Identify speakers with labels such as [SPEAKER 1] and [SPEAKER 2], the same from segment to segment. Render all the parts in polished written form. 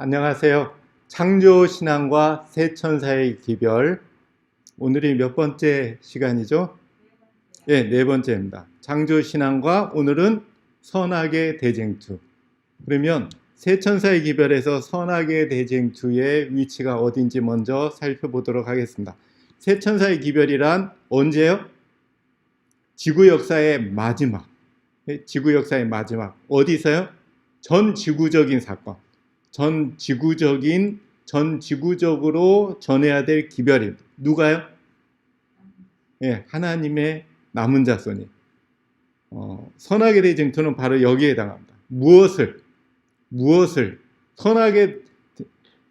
[SPEAKER 1] 안녕하세요. 창조신앙과 새천사의 기별. 오늘이 몇 번째 시간이죠? 예, 네 번째입니다. 창조신앙과 오늘은 선악의 대쟁투. 그러면 새천사의 기별에서 선악의 대쟁투의 위치가 어딘지 먼저 살펴보도록 하겠습니다. 새천사의 기별이란 언제요? 지구 역사의 마지막. 지구 역사의 마지막. 어디서요? 전 지구적인 사건. 전 지구적으로 전해야 될 기별입니다. 누가요? 예, 하나님의 남은 자손이. 선악의 대쟁투는 바로 여기에 해당합니다. 무엇을 선악의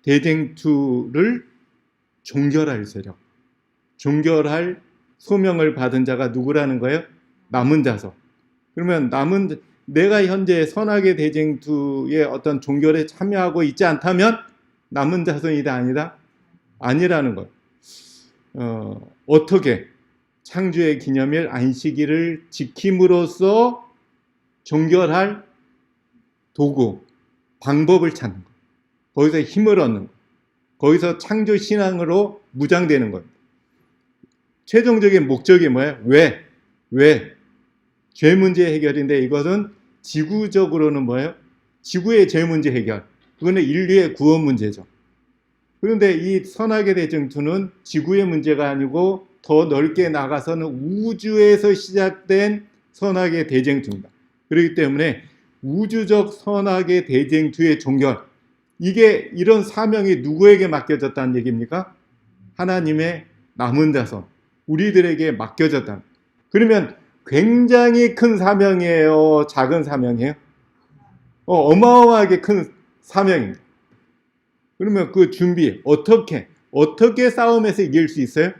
[SPEAKER 1] 대쟁투를 종결할 세력, 종결할 소명을 받은 자가 누구라는 거예요? 남은 자손. 그러면 내가 현재 선악의 대쟁투의 어떤 종결에 참여하고 있지 않다면 남은 자손이다 아니다? 아니라는 것. 어떻게 창조의 기념일 안식일을 지킴으로써 종결할 도구, 방법을 찾는 것. 거기서 힘을 얻는 것. 거기서 창조 신앙으로 무장되는 것. 최종적인 목적이 뭐예요? 왜? 죄 문제 해결인데 이것은 지구적으로는 뭐예요? 지구의 죄 문제 해결. 그거는 인류의 구원 문제죠. 그런데 이 선악의 대쟁투는 지구의 문제가 아니고 더 넓게 나가서는 우주에서 시작된 선악의 대쟁투입니다. 그렇기 때문에 우주적 선악의 대쟁투의 종결. 이런 사명이 누구에게 맡겨졌다는 얘기입니까? 하나님의 남은 자손. 우리들에게 맡겨졌다. 그러면 굉장히 큰 사명이에요? 작은 사명이에요? 어마어마하게 큰 사명입니다. 그러면 그 준비, 어떻게 싸움에서 이길 수 있어요?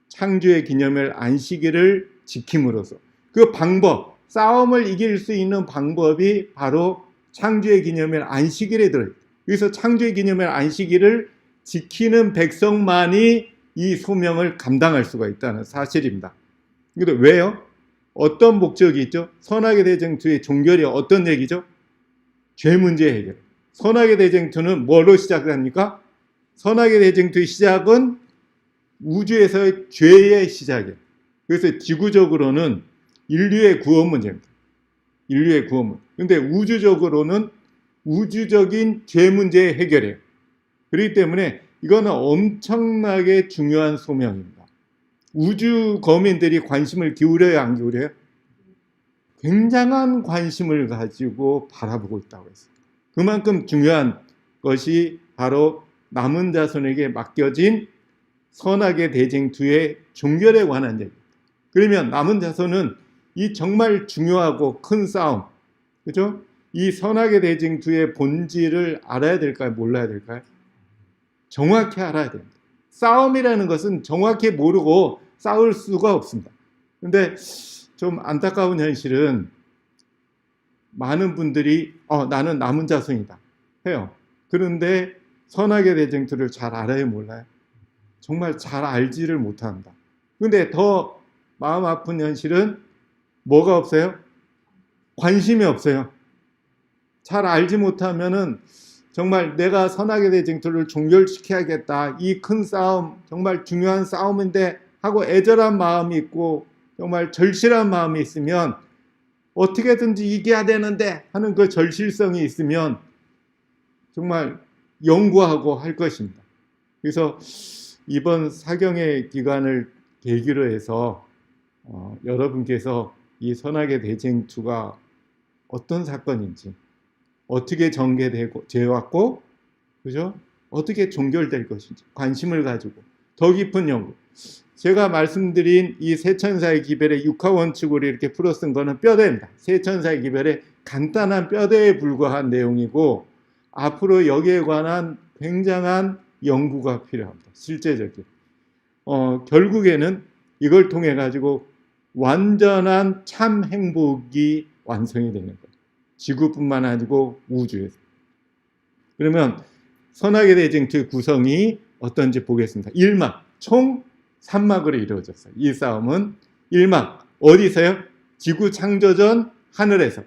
[SPEAKER 1] 창조의 기념일 안식일을 지킴으로써. 그 방법, 싸움을 이길 수 있는 방법이 바로 창조의 기념일 안식일에 들어있어요. 그래서 창조의 기념일 안식일을 지키는 백성만이 이 소명을 감당할 수가 있다는 사실입니다. 근데 왜요? 어떤 목적이 있죠? 선악의 대쟁투의 종결이 어떤 얘기죠? 죄 문제 해결. 선악의 대쟁투는 뭐로 시작합니까? 선악의 대쟁투의 시작은 우주에서의 죄의 시작이에요. 그래서 지구적으로는 인류의 구원 문제입니다. 인류의 구원 문제. 근데 우주적으로는 우주적인 죄 문제의 해결이에요. 그렇기 때문에 이거는 엄청나게 중요한 소명입니다. 우주 거민들이 관심을 기울여야 안 기울여요? 굉장한 관심을 가지고 바라보고 있다고 했어요. 그만큼 중요한 것이 바로 남은 자손에게 맡겨진 선악의 대쟁투의 종결에 관한 얘기입니다. 그러면 남은 자손은 이 정말 중요하고 큰 싸움, 그죠? 이 선악의 대쟁투의 본질을 알아야 될까요? 몰라야 될까요? 정확히 알아야 됩니다. 싸움이라는 것은 정확히 모르고 싸울 수가 없습니다. 근데 좀 안타까운 현실은 많은 분들이 나는 남은 자손이다 해요. 그런데 선악의 대쟁투를 잘 알아요? 몰라요? 정말 잘 알지를 못한다. 근데 더 마음 아픈 현실은 뭐가 없어요? 관심이 없어요. 잘 알지 못하면은 정말 내가 선악의 대쟁투를 종결시켜야겠다. 이 큰 싸움, 정말 중요한 싸움인데 하고 애절한 마음이 있고 정말 절실한 마음이 있으면 어떻게든지 이겨야 되는데 하는 그 절실성이 있으면 정말 연구하고 할 것입니다. 그래서 이번 사경의 기간을 계기로 해서 여러분께서 이 선악의 대쟁투가 어떤 사건인지 어떻게 전개되어 왔고, 그죠? 어떻게 종결될 것인지 관심을 가지고 더 깊은 연구. 제가 말씀드린 이 새천사의 기별의 육하 원칙으로 이렇게 풀어 쓴 거는 뼈대입니다. 새천사의 기별의 간단한 뼈대에 불과한 내용이고 앞으로 여기에 관한 굉장한 연구가 필요합니다. 실제적인. 결국에는 이걸 통해 가지고 완전한 참 행복이 완성이 되는 거예요. 지구뿐만 아니고 우주에서. 그러면 선악의 대쟁투의 구성이 어떤지 보겠습니다. 1막, 총 3막으로 이루어졌어요. 이 싸움은 1막, 어디서요? 지구 창조 전 하늘에서.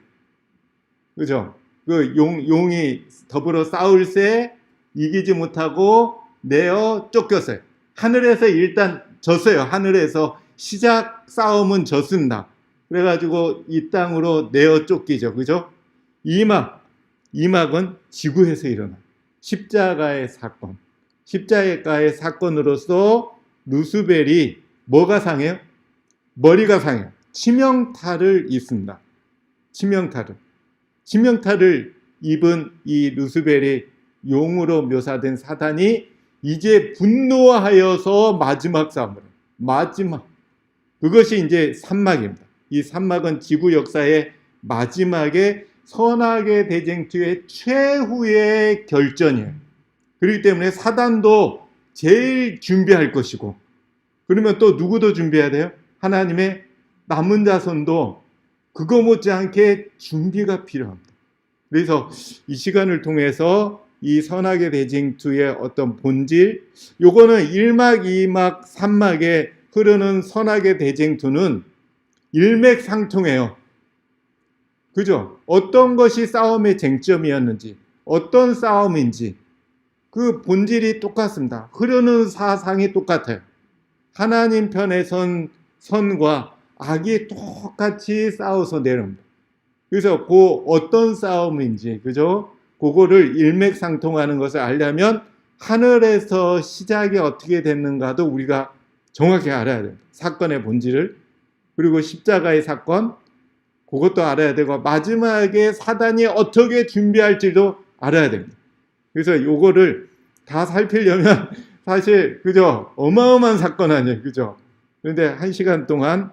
[SPEAKER 1] 그죠? 그 용이 더불어 싸울새 이기지 못하고 내어 쫓겼어요. 하늘에서 일단 졌어요. 하늘에서 시작 싸움은 졌습니다. 그래가지고 이 땅으로 내어 쫓기죠. 그죠? 이막은 지구에서 일어나. 십자가의 사건. 십자가의 사건으로서 루스벨이 뭐가 상해요? 머리가 상해요. 치명타를 입습니다. 치명타를 입은 이 루스벨이 용으로 묘사된 사단이 이제 분노하여서 마지막 싸움을 해요. 마지막. 그것이 이제 산막입니다. 이 산막은 지구 역사의 마지막에 선악의 대쟁투의 최후의 결전이에요. 그렇기 때문에 사단도 제일 준비할 것이고, 그러면 또 누구도 준비해야 돼요? 하나님의 남은 자손도 그거 못지않게 준비가 필요합니다. 그래서 이 시간을 통해서 이 선악의 대쟁투의 어떤 본질, 요거는 1막, 2막, 3막에 흐르는 선악의 대쟁투는 일맥상통해요. 그죠? 어떤 것이 싸움의 쟁점이었는지, 어떤 싸움인지 그 본질이 똑같습니다. 흐르는 사상이 똑같아요. 하나님 편에 선 선과 악이 똑같이 싸워서 내려옵니다. 그래서 그 어떤 싸움인지, 그죠? 그거를 일맥상통하는 것을 알려면 하늘에서 시작이 어떻게 됐는가도 우리가 정확히 알아야 돼요. 사건의 본질을. 그리고 십자가의 사건, 그것도 알아야 되고, 마지막에 사단이 어떻게 준비할지도 알아야 됩니다. 그래서 요거를 다 살피려면 사실, 그죠? 어마어마한 사건 아니에요. 그죠? 그런데 1시간 동안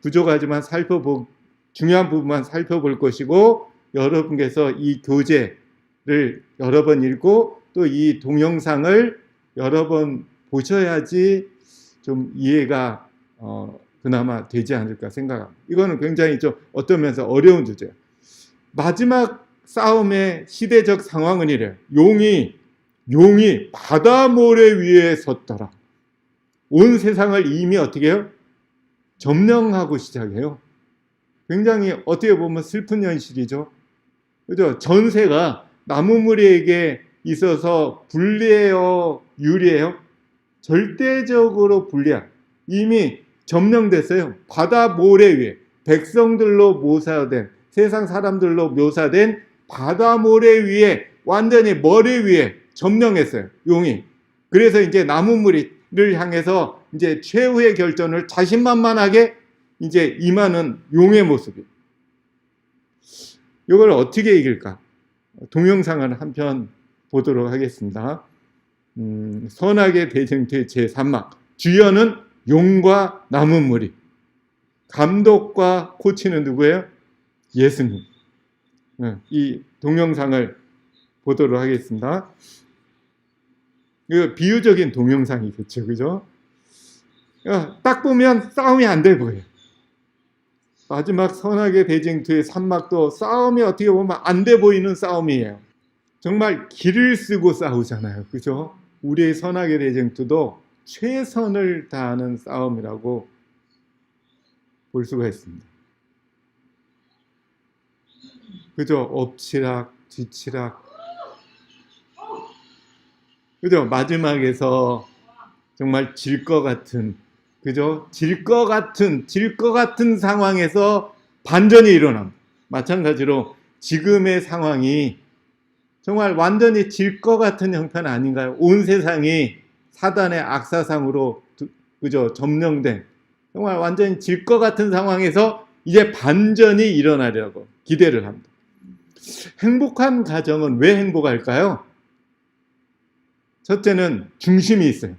[SPEAKER 1] 부족하지만 중요한 부분만 살펴볼 것이고, 여러분께서 이 교재를 여러 번 읽고 또 이 동영상을 여러 번 보셔야지 좀 이해가 그나마 되지 않을까 생각합니다. 이거는 굉장히 좀 어떤 면에서 어려운 주제예요. 마지막 싸움의 시대적 상황은 이래요. 용이 바다 모래 위에 섰더라. 온 세상을 이미 어떻게 해요? 점령하고 시작해요. 굉장히 어떻게 보면 슬픈 현실이죠. 그죠? 전세가 나무무리에게 있어서 불리해요? 유리해요? 절대적으로 불리한. 이미 점령됐어요. 바다 모래 위에 백성들로 묘사된, 세상 사람들로 묘사된 바다 모래 위에 완전히 머리 위에 점령했어요. 용이. 그래서 이제 나무무리를 향해서 이제 최후의 결전을 자신만만하게 이제 임하는 용의 모습이에요. 이걸 어떻게 이길까? 동영상을 한편 보도록 하겠습니다. 선악의 대쟁투의 제3막. 주연은 용과 나무무리. 감독과 코치는 누구예요? 예수님. 이 동영상을 보도록 하겠습니다. 이거 비유적인 동영상이겠죠, 그죠? 딱 보면 싸움이 안 돼 보여요. 마지막 선악의 대쟁투의 3막도 싸움이 어떻게 보면 안 돼 보이는 싸움이에요. 정말 기를 쓰고 싸우잖아요, 그죠? 우리의 선악의 대쟁투도 최선을 다하는 싸움이라고 볼 수가 있습니다. 그죠? 엎치락, 뒤치락. 그죠? 마지막에서 정말 질 것 같은, 그죠? 질 것 같은 상황에서 반전이 일어납니다. 마찬가지로 지금의 상황이 정말 완전히 질 것 같은 형편 아닌가요? 온 세상이 사단의 악사상으로, 그죠? 점령된, 정말 완전히 질 것 같은 상황에서 이제 반전이 일어나려고 기대를 합니다. 행복한 가정은 왜 행복할까요? 첫째는 중심이 있어요.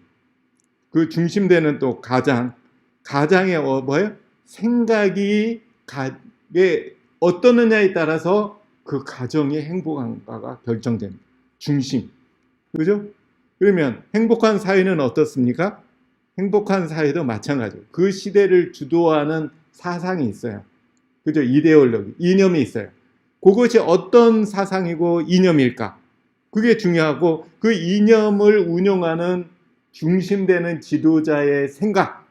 [SPEAKER 1] 그 중심되는 또 가장의 뭐예요? 생각이 어떠느냐에 따라서 그 가정이 행복한가가 결정됩니다. 중심. 그죠? 그러면 행복한 사회는 어떻습니까? 행복한 사회도 마찬가지예요. 그 시대를 주도하는 사상이 있어요. 그죠? 이데올로기, 이념이 있어요. 그것이 어떤 사상이고 이념일까? 그게 중요하고, 그 이념을 운용하는 중심되는 지도자의 생각.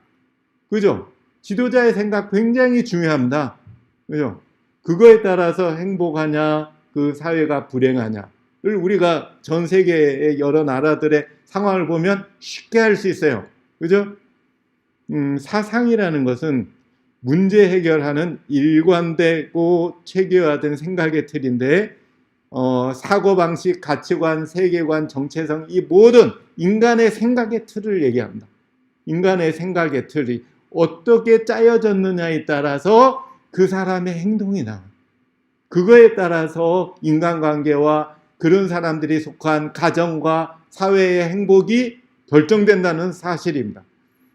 [SPEAKER 1] 그죠? 지도자의 생각 굉장히 중요합니다. 그죠? 그거에 따라서 행복하냐, 그 사회가 불행하냐를 우리가 전 세계의 여러 나라들의 상황을 보면 쉽게 알 수 있어요. 그죠? 사상이라는 것은 문제 해결하는 일관되고 체계화된 생각의 틀인데 사고방식, 가치관, 세계관, 정체성 이 모든 인간의 생각의 틀을 얘기합니다. 인간의 생각의 틀이 어떻게 짜여졌느냐에 따라서 그 사람의 행동이 나와요. 그거에 따라서 인간관계와 그런 사람들이 속한 가정과 사회의 행복이 결정된다는 사실입니다.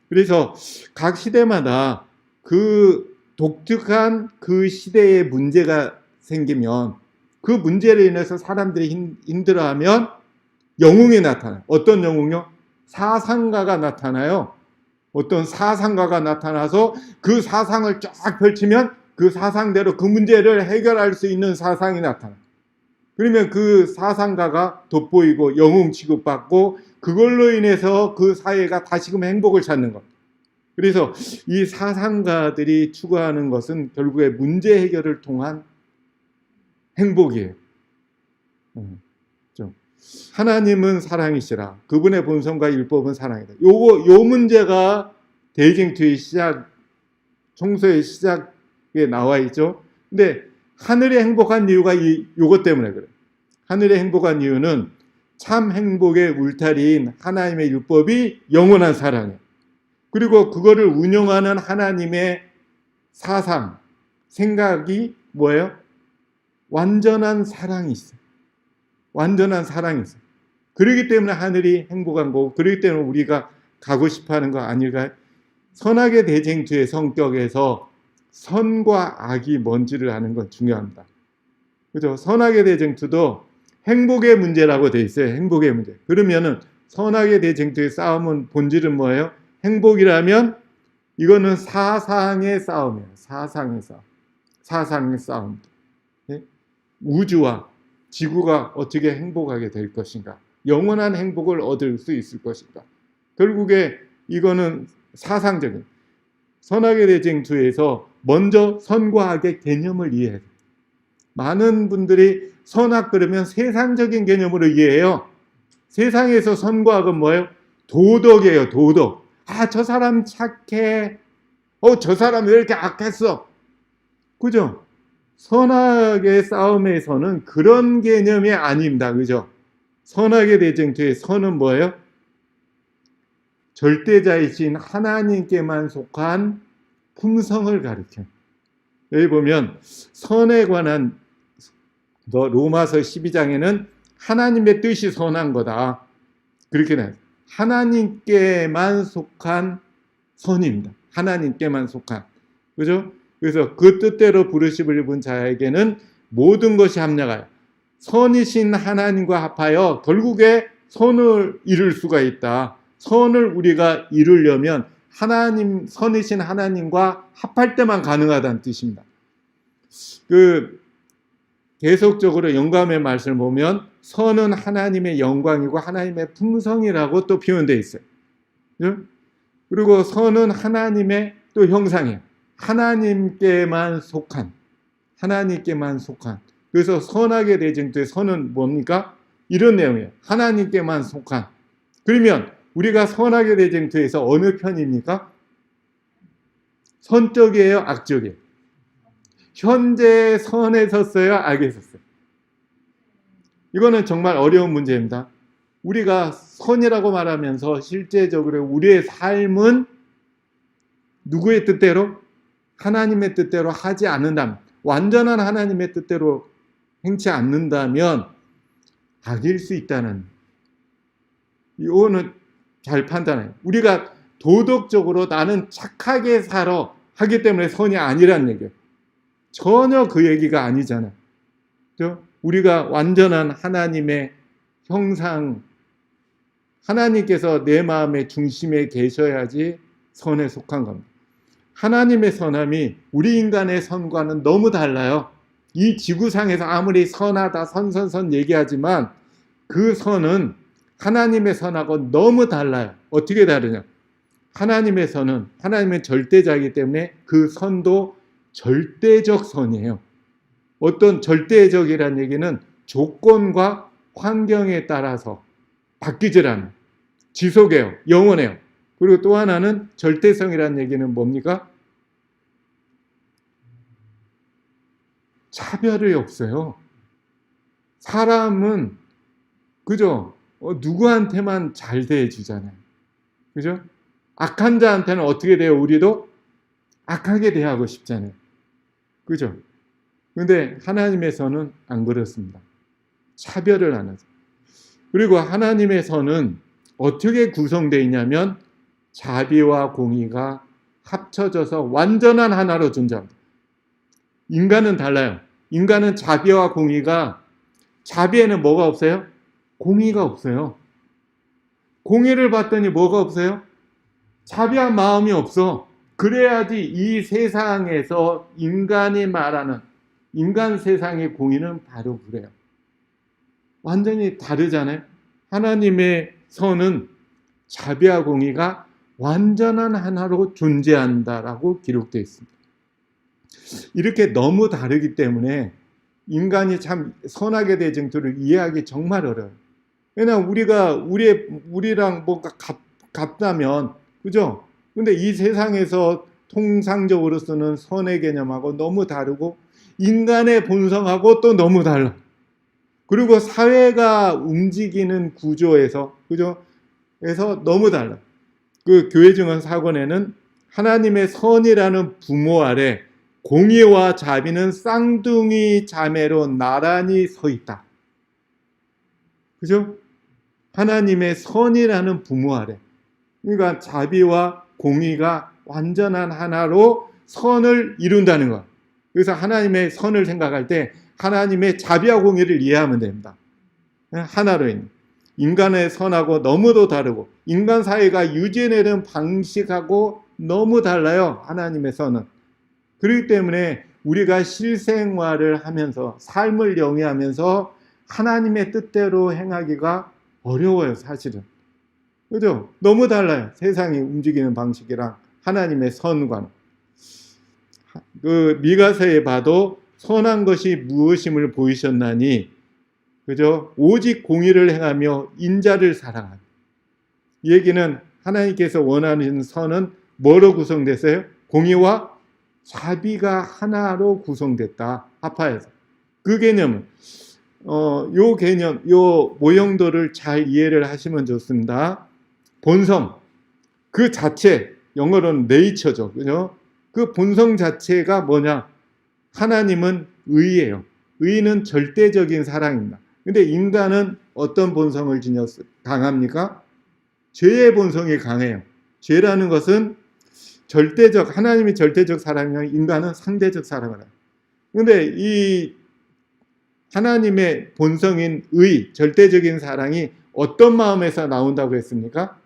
[SPEAKER 1] 그래서 각 시대마다 그 독특한 그 시대의 문제가 생기면 그 문제로 인해서 사람들이 힘들어하면 영웅이 나타나요. 어떤 영웅요? 사상가가 나타나요. 어떤 사상가가 나타나서 그 사상을 쫙 펼치면 그 사상대로 그 문제를 해결할 수 있는 사상이 나타나요. 그러면 그 사상가가 돋보이고 영웅 취급받고 그걸로 인해서 그 사회가 다시금 행복을 찾는 것. 그래서 이 사상가들이 추구하는 것은 결국에 문제 해결을 통한 행복이에요. 하나님은 사랑이시라. 그분의 본성과 율법은 사랑이다. 요 문제가 대쟁투의 시작, 총서의 시작에 나와 있죠. 근데 하늘의 행복한 이유가 요것 때문에 그래요. 하늘의 행복한 이유는 참 행복의 울타리인 하나님의 율법이 영원한 사랑이에요. 그리고 그거를 운영하는 하나님의 사상, 생각이 뭐예요? 완전한 사랑이 있어요. 완전한 사랑이 있어요. 그렇기 때문에 하늘이 행복한 거고, 그렇기 때문에 우리가 가고 싶어 하는 거 아닐까요? 선악의 대쟁투의 성격에서 선과 악이 뭔지를 아는 건 중요합니다. 그죠? 선악의 대쟁투도 행복의 문제라고 돼 있어요. 행복의 문제. 그러면은 선악의 대쟁투의 싸움은 본질은 뭐예요? 행복이라면 이거는 사상의 싸움이에요. 사상의 싸움. 사상의 싸움. 네? 우주와 지구가 어떻게 행복하게 될 것인가? 영원한 행복을 얻을 수 있을 것인가? 결국에 이거는 사상적인 선악의 대쟁투에서 먼저 선과 악의 개념을 이해해야 돼요. 많은 분들이 선악 그러면 세상적인 개념으로 이해해요. 세상에서 선과 악은 뭐예요? 도덕이에요. 도덕. 아, 저 사람 착해. 저 사람 왜 이렇게 악했어? 그죠? 선악의 싸움에서는 그런 개념이 아닙니다. 그죠? 선악의 대쟁투의 선은 뭐예요? 절대자이신 하나님께만 속한 품성을 가리켜요. 여기 보면 선에 관한 로마서 12장에는 하나님의 뜻이 선한 거다. 그렇게 나와요. 하나님께만 속한 선입니다. 하나님께만 속한. 그죠? 그래서 그 뜻대로 부르심을 입은 자에게는 모든 것이 합력하여 선이신 하나님과 합하여 결국에 선을 이룰 수가 있다. 선을 우리가 이루려면 하나님, 선이신 하나님과 합할 때만 가능하다는 뜻입니다. 계속적으로 영감의 말씀을 보면 선은 하나님의 영광이고 하나님의 품성이라고 또 표현되어 있어요. 그리고 선은 하나님의 또 형상이에요. 하나님께만 속한. 그래서 선악의 대쟁투의 선은 뭡니까? 이런 내용이에요. 하나님께만 속한. 그러면 우리가 선악의 대쟁투에서 어느 편입니까? 선쪽이에요? 악쪽이에요? 현재 선에 섰어요? 악에 섰어요? 이거는 정말 어려운 문제입니다. 우리가 선이라고 말하면서 실제적으로 우리의 삶은 누구의 뜻대로? 하나님의 뜻대로 하지 않는다면, 완전한 하나님의 뜻대로 행치 않는다면 악일 수 있다는, 이거는 잘 판단해요. 우리가 도덕적으로 나는 착하게 살아 하기 때문에 선이 아니라는 얘기예요. 전혀 그 얘기가 아니잖아요. 그렇죠? 우리가 완전한 하나님의 형상, 하나님께서 내 마음의 중심에 계셔야지 선에 속한 겁니다. 하나님의 선함이 우리 인간의 선과는 너무 달라요. 이 지구상에서 아무리 선하다, 선선선 얘기하지만 그 선은 하나님의 선하고 너무 달라요. 어떻게 다르냐? 하나님의 선은 하나님의 절대자이기 때문에 그 선도 절대적 선이에요. 어떤 절대적이라는 얘기는 조건과 환경에 따라서 바뀌질 않아요. 지속해요. 영원해요. 그리고 또 하나는 절대성이라는 얘기는 뭡니까? 차별이 없어요. 사람은 그죠? 누구한테만 잘 대해주잖아요. 그죠? 악한 자한테는 어떻게 돼요? 우리도 악하게 대하고 싶잖아요. 그죠? 근데 하나님의 선은 안 그렇습니다. 차별을 안 하죠. 그리고 하나님의 선은 어떻게 구성되어 있냐면 자비와 공의가 합쳐져서 완전한 하나로 존재합니다. 인간은 달라요. 인간은 자비와 공의가, 자비에는 뭐가 없어요? 공의가 없어요. 공의를 봤더니 뭐가 없어요? 자비한 마음이 없어. 그래야지 이 세상에서 인간이 말하는 인간 세상의 공의는 바로 그래요. 완전히 다르잖아요. 하나님의 선은 자비와 공의가 완전한 하나로 존재한다라고 기록되어 있습니다. 이렇게 너무 다르기 때문에 인간이 참 선악의 대쟁투를 이해하기 정말 어려워요. 왜냐하면 우리랑 뭔가 같다면, 그죠? 근데 이 세상에서 통상적으로 쓰는 선의 개념하고 너무 다르고, 인간의 본성하고 또 너무 달라. 그리고 사회가 움직이는 구조에서, 그죠? 에서 너무 달라. 그 교회 증언 사권에는 하나님의 선이라는 부모 아래 공의와 자비는 쌍둥이 자매로 나란히 서 있다. 그죠? 하나님의 선이라는 부모 아래. 그러니까 자비와 공의가 완전한 하나로 선을 이룬다는 것. 그래서 하나님의 선을 생각할 때 하나님의 자비와 공의를 이해하면 됩니다. 하나로 있는. 인간의 선하고 너무도 다르고 인간 사회가 유지해내는 방식하고 너무 달라요. 하나님의 선은. 그렇기 때문에 우리가 실생활을 하면서 삶을 영위하면서 하나님의 뜻대로 행하기가 어려워요. 사실은. 그죠? 너무 달라요. 세상이 움직이는 방식이랑 하나님의 선과는. 그 미가서에 봐도 선한 것이 무엇임을 보이셨나니, 그죠? 오직 공의를 행하며 인자를 사랑하는. 이 얘기는 하나님께서 원하는 선은 뭐로 구성됐어요? 공의와 자비가 하나로 구성됐다. 합하여서. 그 개념은 요 개념, 요 모형도를 잘 이해를 하시면 좋습니다. 본성, 그 자체, 영어로는 네이처죠. 그죠? 그 본성 자체가 뭐냐? 하나님은 의예요. 의는 절대적인 사랑입니다. 근데 인간은 어떤 본성을 강합니까? 죄의 본성이 강해요. 죄라는 것은 하나님이 절대적 사랑이면 인간은 상대적 사랑을 해요. 근데 이 하나님의 본성인 의, 절대적인 사랑이 어떤 마음에서 나온다고 했습니까?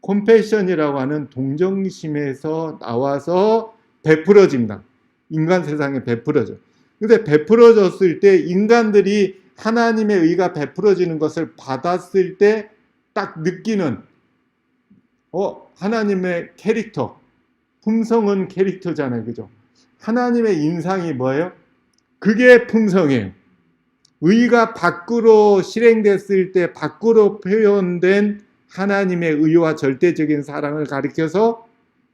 [SPEAKER 1] 컴패션이라고 하는 동정심에서 나와서 베풀어집니다. 인간 세상에 베풀어져. 근데 베풀어졌을 때 인간들이 하나님의 의가 베풀어지는 것을 받았을 때 딱 느끼는 하나님의 캐릭터, 품성은 캐릭터잖아요. 그죠? 하나님의 인상이 뭐예요? 그게 품성이에요. 의가 밖으로 실행됐을 때 밖으로 표현된 하나님의 의와 절대적인 사랑을 가리켜서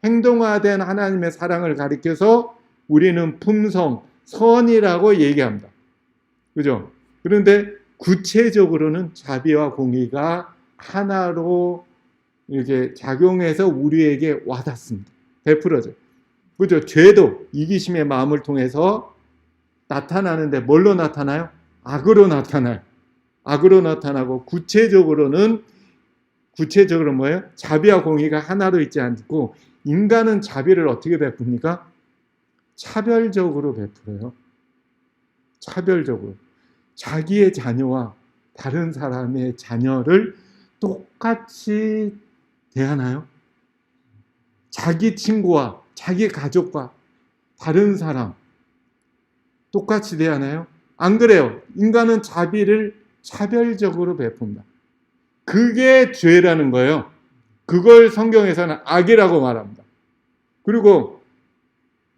[SPEAKER 1] 행동화된 하나님의 사랑을 가리켜서 우리는 품성, 선이라고 얘기합니다. 그죠? 그런데 구체적으로는 자비와 공의가 하나로 이렇게 작용해서 우리에게 와닿습니다. 베풀어져. 그죠? 죄도 이기심의 마음을 통해서 나타나는데 뭘로 나타나요? 악으로 나타나요. 악으로 나타나고 구체적으로는 뭐예요? 자비와 공의가 하나로 있지 않고 인간은 자비를 어떻게 베풉니까? 차별적으로 베풀어요. 차별적으로. 자기의 자녀와 다른 사람의 자녀를 똑같이 대하나요? 자기 친구와 자기 가족과 다른 사람 똑같이 대하나요? 안 그래요. 인간은 자비를 차별적으로 베푼다. 그게 죄라는 거예요. 그걸 성경에서는 악이라고 말합니다. 그리고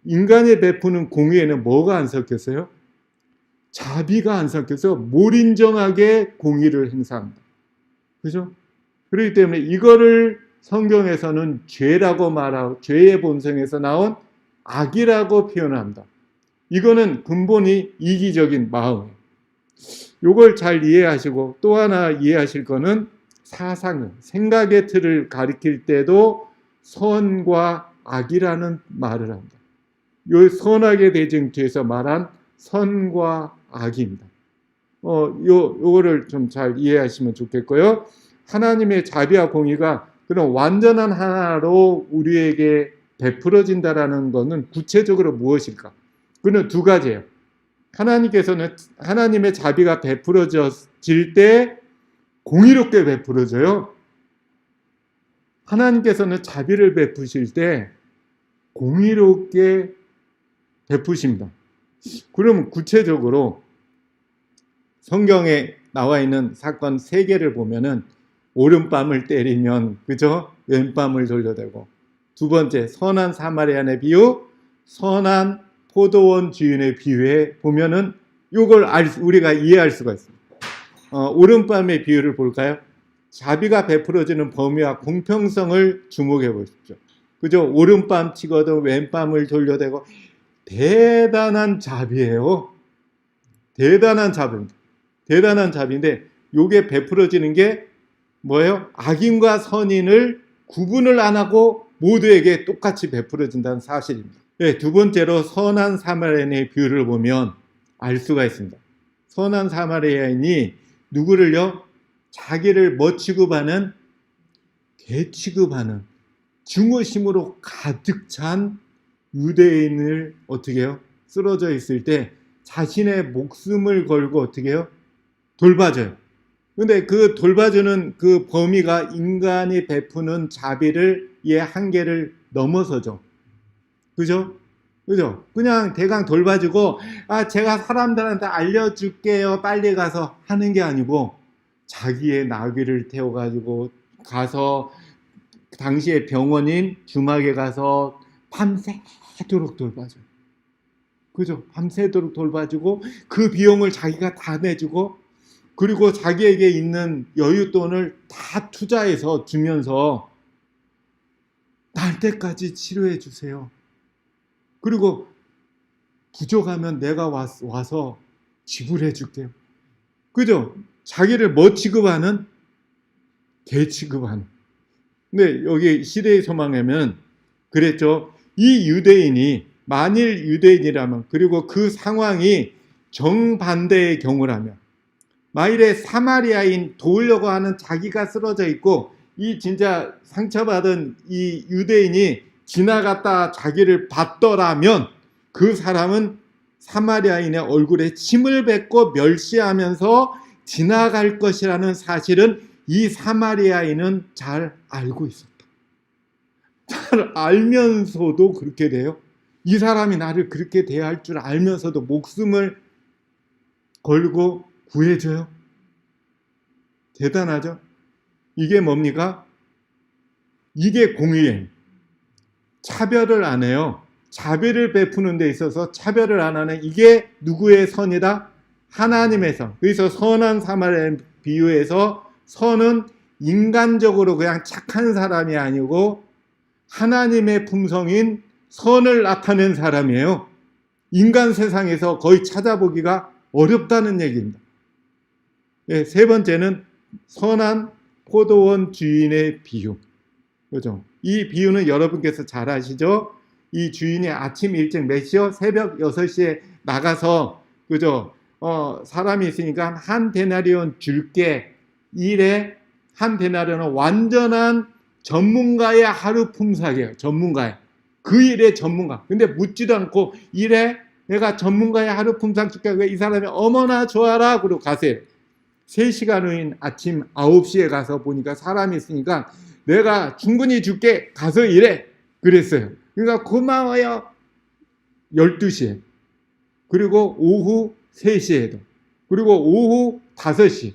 [SPEAKER 1] 인간이 베푸는 공의에는 뭐가 안 섞였어요? 자비가 안 섞여서 몰인정하게 공의를 행사합니다. 그죠? 그렇기 때문에 이거를 성경에서는 죄라고 말하고 죄의 본성에서 나온 악이라고 표현합니다. 이거는 근본이 이기적인 마음이에요. 이걸 잘 이해하시고 또 하나 이해하실 거는 사상, 생각의 틀을 가리킬 때도 선과 악이라는 말을 합니다. 이 선악의 대쟁투에서 말한 선과 악입니다. 요거를 좀 잘 이해하시면 좋겠고요. 하나님의 자비와 공의가 그런 완전한 하나로 우리에게 베풀어진다라는 것은 구체적으로 무엇일까? 그는 두 가지예요. 하나님께서는 하나님의 자비가 베풀어질 때 공의롭게 베풀어져요. 하나님께서는 자비를 베푸실 때 공의롭게 베푸십니다. 그럼 구체적으로 성경에 나와 있는 사건 3개를 보면은 오른뺨을 때리면 그죠? 왼뺨을 돌려대고, 두 번째 선한 사마리아인의 비유, 선한 포도원 주인의 비유에 보면은 이걸 우리가 이해할 수가 있습니다. 오른뺨의 비유를 볼까요? 자비가 베풀어지는 범위와 공평성을 주목해 보십시오. 그죠? 오른뺨 치거든 왼뺨을 돌려대고, 대단한 자비예요. 대단한 자비입니다. 대단한 자비인데 요게 베풀어지는 게 뭐예요? 악인과 선인을 구분을 안 하고 모두에게 똑같이 베풀어진다는 사실입니다. 네, 두 번째로 선한 사마리아인의 비유를 보면 알 수가 있습니다. 선한 사마리아인이 누구를요? 자기를 뭐 취급하는? 개 취급하는 증오심으로 가득 찬 유대인을 어떻게 해요? 쓰러져 있을 때 자신의 목숨을 걸고 어떻게 해요? 돌봐줘요. 근데 그 돌봐주는 그 범위가 인간이 베푸는 자비를 의 한계를 넘어서죠. 그죠? 그죠? 그냥 대강 돌봐주고, 제가 사람들한테 알려줄게요. 빨리 가서 하는 게 아니고, 자기의 나귀를 태워가지고 가서, 당시에 병원인 주막에 가서 밤새도록 돌봐줘요. 그죠? 밤새도록 돌봐주고, 그 비용을 자기가 다 내주고, 그리고 자기에게 있는 여윳돈을 다 투자해서 주면서 날 때까지 치료해 주세요. 그리고 부족하면 내가 와서 지불해 줄게요. 그죠? 자기를 뭐 취급하는? 개 취급하는. 근데 여기 시대의 소망에는 그랬죠. 이 유대인이 만일 유대인이라면, 그리고 그 상황이 정반대의 경우라면, 만일에 사마리아인 도우려고 하는 자기가 쓰러져 있고 이 진짜 상처받은 이 유대인이 지나갔다 자기를 봤더라면 그 사람은 사마리아인의 얼굴에 침을 뱉고 멸시하면서 지나갈 것이라는 사실은 이 사마리아인은 잘 알고 있었다. 잘 알면서도 그렇게 돼요. 이 사람이 나를 그렇게 대할 줄 알면서도 목숨을 걸고 구해줘요. 대단하죠? 이게 뭡니까? 이게 공의예요. 차별을 안 해요. 자비를 베푸는 데 있어서 차별을 안 하는, 이게 누구의 선이다? 하나님의 선. 그래서 선한 사마리아인 비유에서 선은 인간적으로 그냥 착한 사람이 아니고 하나님의 품성인 선을 나타낸 사람이에요. 인간 세상에서 거의 찾아보기가 어렵다는 얘기입니다. 네, 세 번째는 선한 포도원 주인의 비유. 그죠? 이 비유는 여러분께서 잘 아시죠? 이 주인이 아침 일찍 몇 시요? 새벽 6시에 나가서, 그죠? 사람이 있으니까 한 데나리온 줄게. 일에 한 데나리온은 완전한 전문가의 하루 품삯이에요. 전문가의. 그 일의 전문가. 근데 묻지도 않고 일에 내가 전문가의 하루 품삯 줄게. 왜 이 사람이 어머나 좋아라. 그러고 가세요. 3시간 후인 아침 9시에 가서 보니까 사람이 있으니까 내가 충분히 줄게. 가서 일해. 그랬어요. 그러니까 고마워요. 12시에. 그리고 오후 3시에도. 그리고 오후 5시.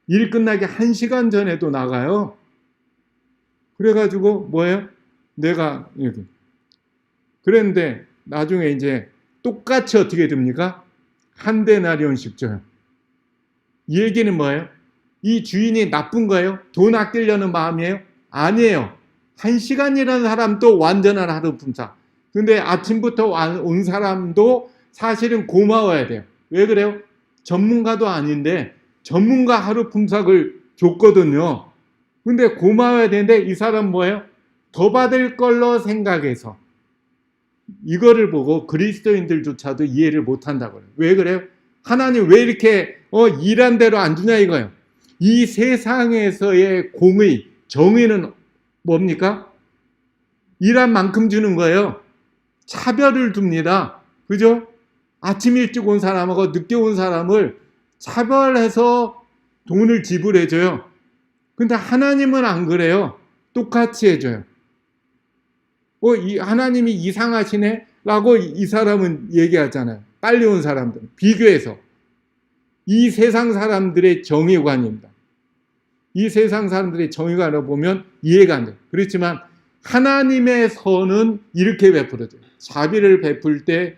[SPEAKER 1] 일 끝나기 1시간 전에도 나가요. 그래가지고 뭐예요? 내가 이렇게. 그랬는데 나중에 이제 똑같이 어떻게 됩니까? 한 데나리온씩 줘요. 이 얘기는 뭐예요? 이 주인이 나쁜 거예요? 돈 아끼려는 마음이에요? 아니에요. 1시간이라는 사람도 완전한 하루 품삯. 근데 아침부터 온 사람도 사실은 고마워야 돼요. 왜 그래요? 전문가도 아닌데 전문가 하루 품삯을 줬거든요. 근데 고마워야 되는데 이 사람 뭐예요? 더 받을 걸로 생각해서 이거를 보고 그리스도인들조차도 이해를 못한다고요. 왜 그래요? 하나님 왜 이렇게 일한 대로 안 주냐 이거예요. 이 세상에서의 공의, 정의는 뭡니까? 일한 만큼 주는 거예요. 차별을 둡니다. 그죠? 아침 일찍 온 사람하고 늦게 온 사람을 차별해서 돈을 지불해줘요. 근데 하나님은 안 그래요. 똑같이 해줘요. 하나님이 이상하시네? 라고 이 사람은 얘기하잖아요. 빨리 온 사람들은. 비교해서. 이 세상 사람들의 정의관입니다. 이 세상 사람들의 정의관을 보면 이해가 안 돼요. 그렇지만 하나님의 선은 이렇게 베풀어져요. 자비를 베풀 때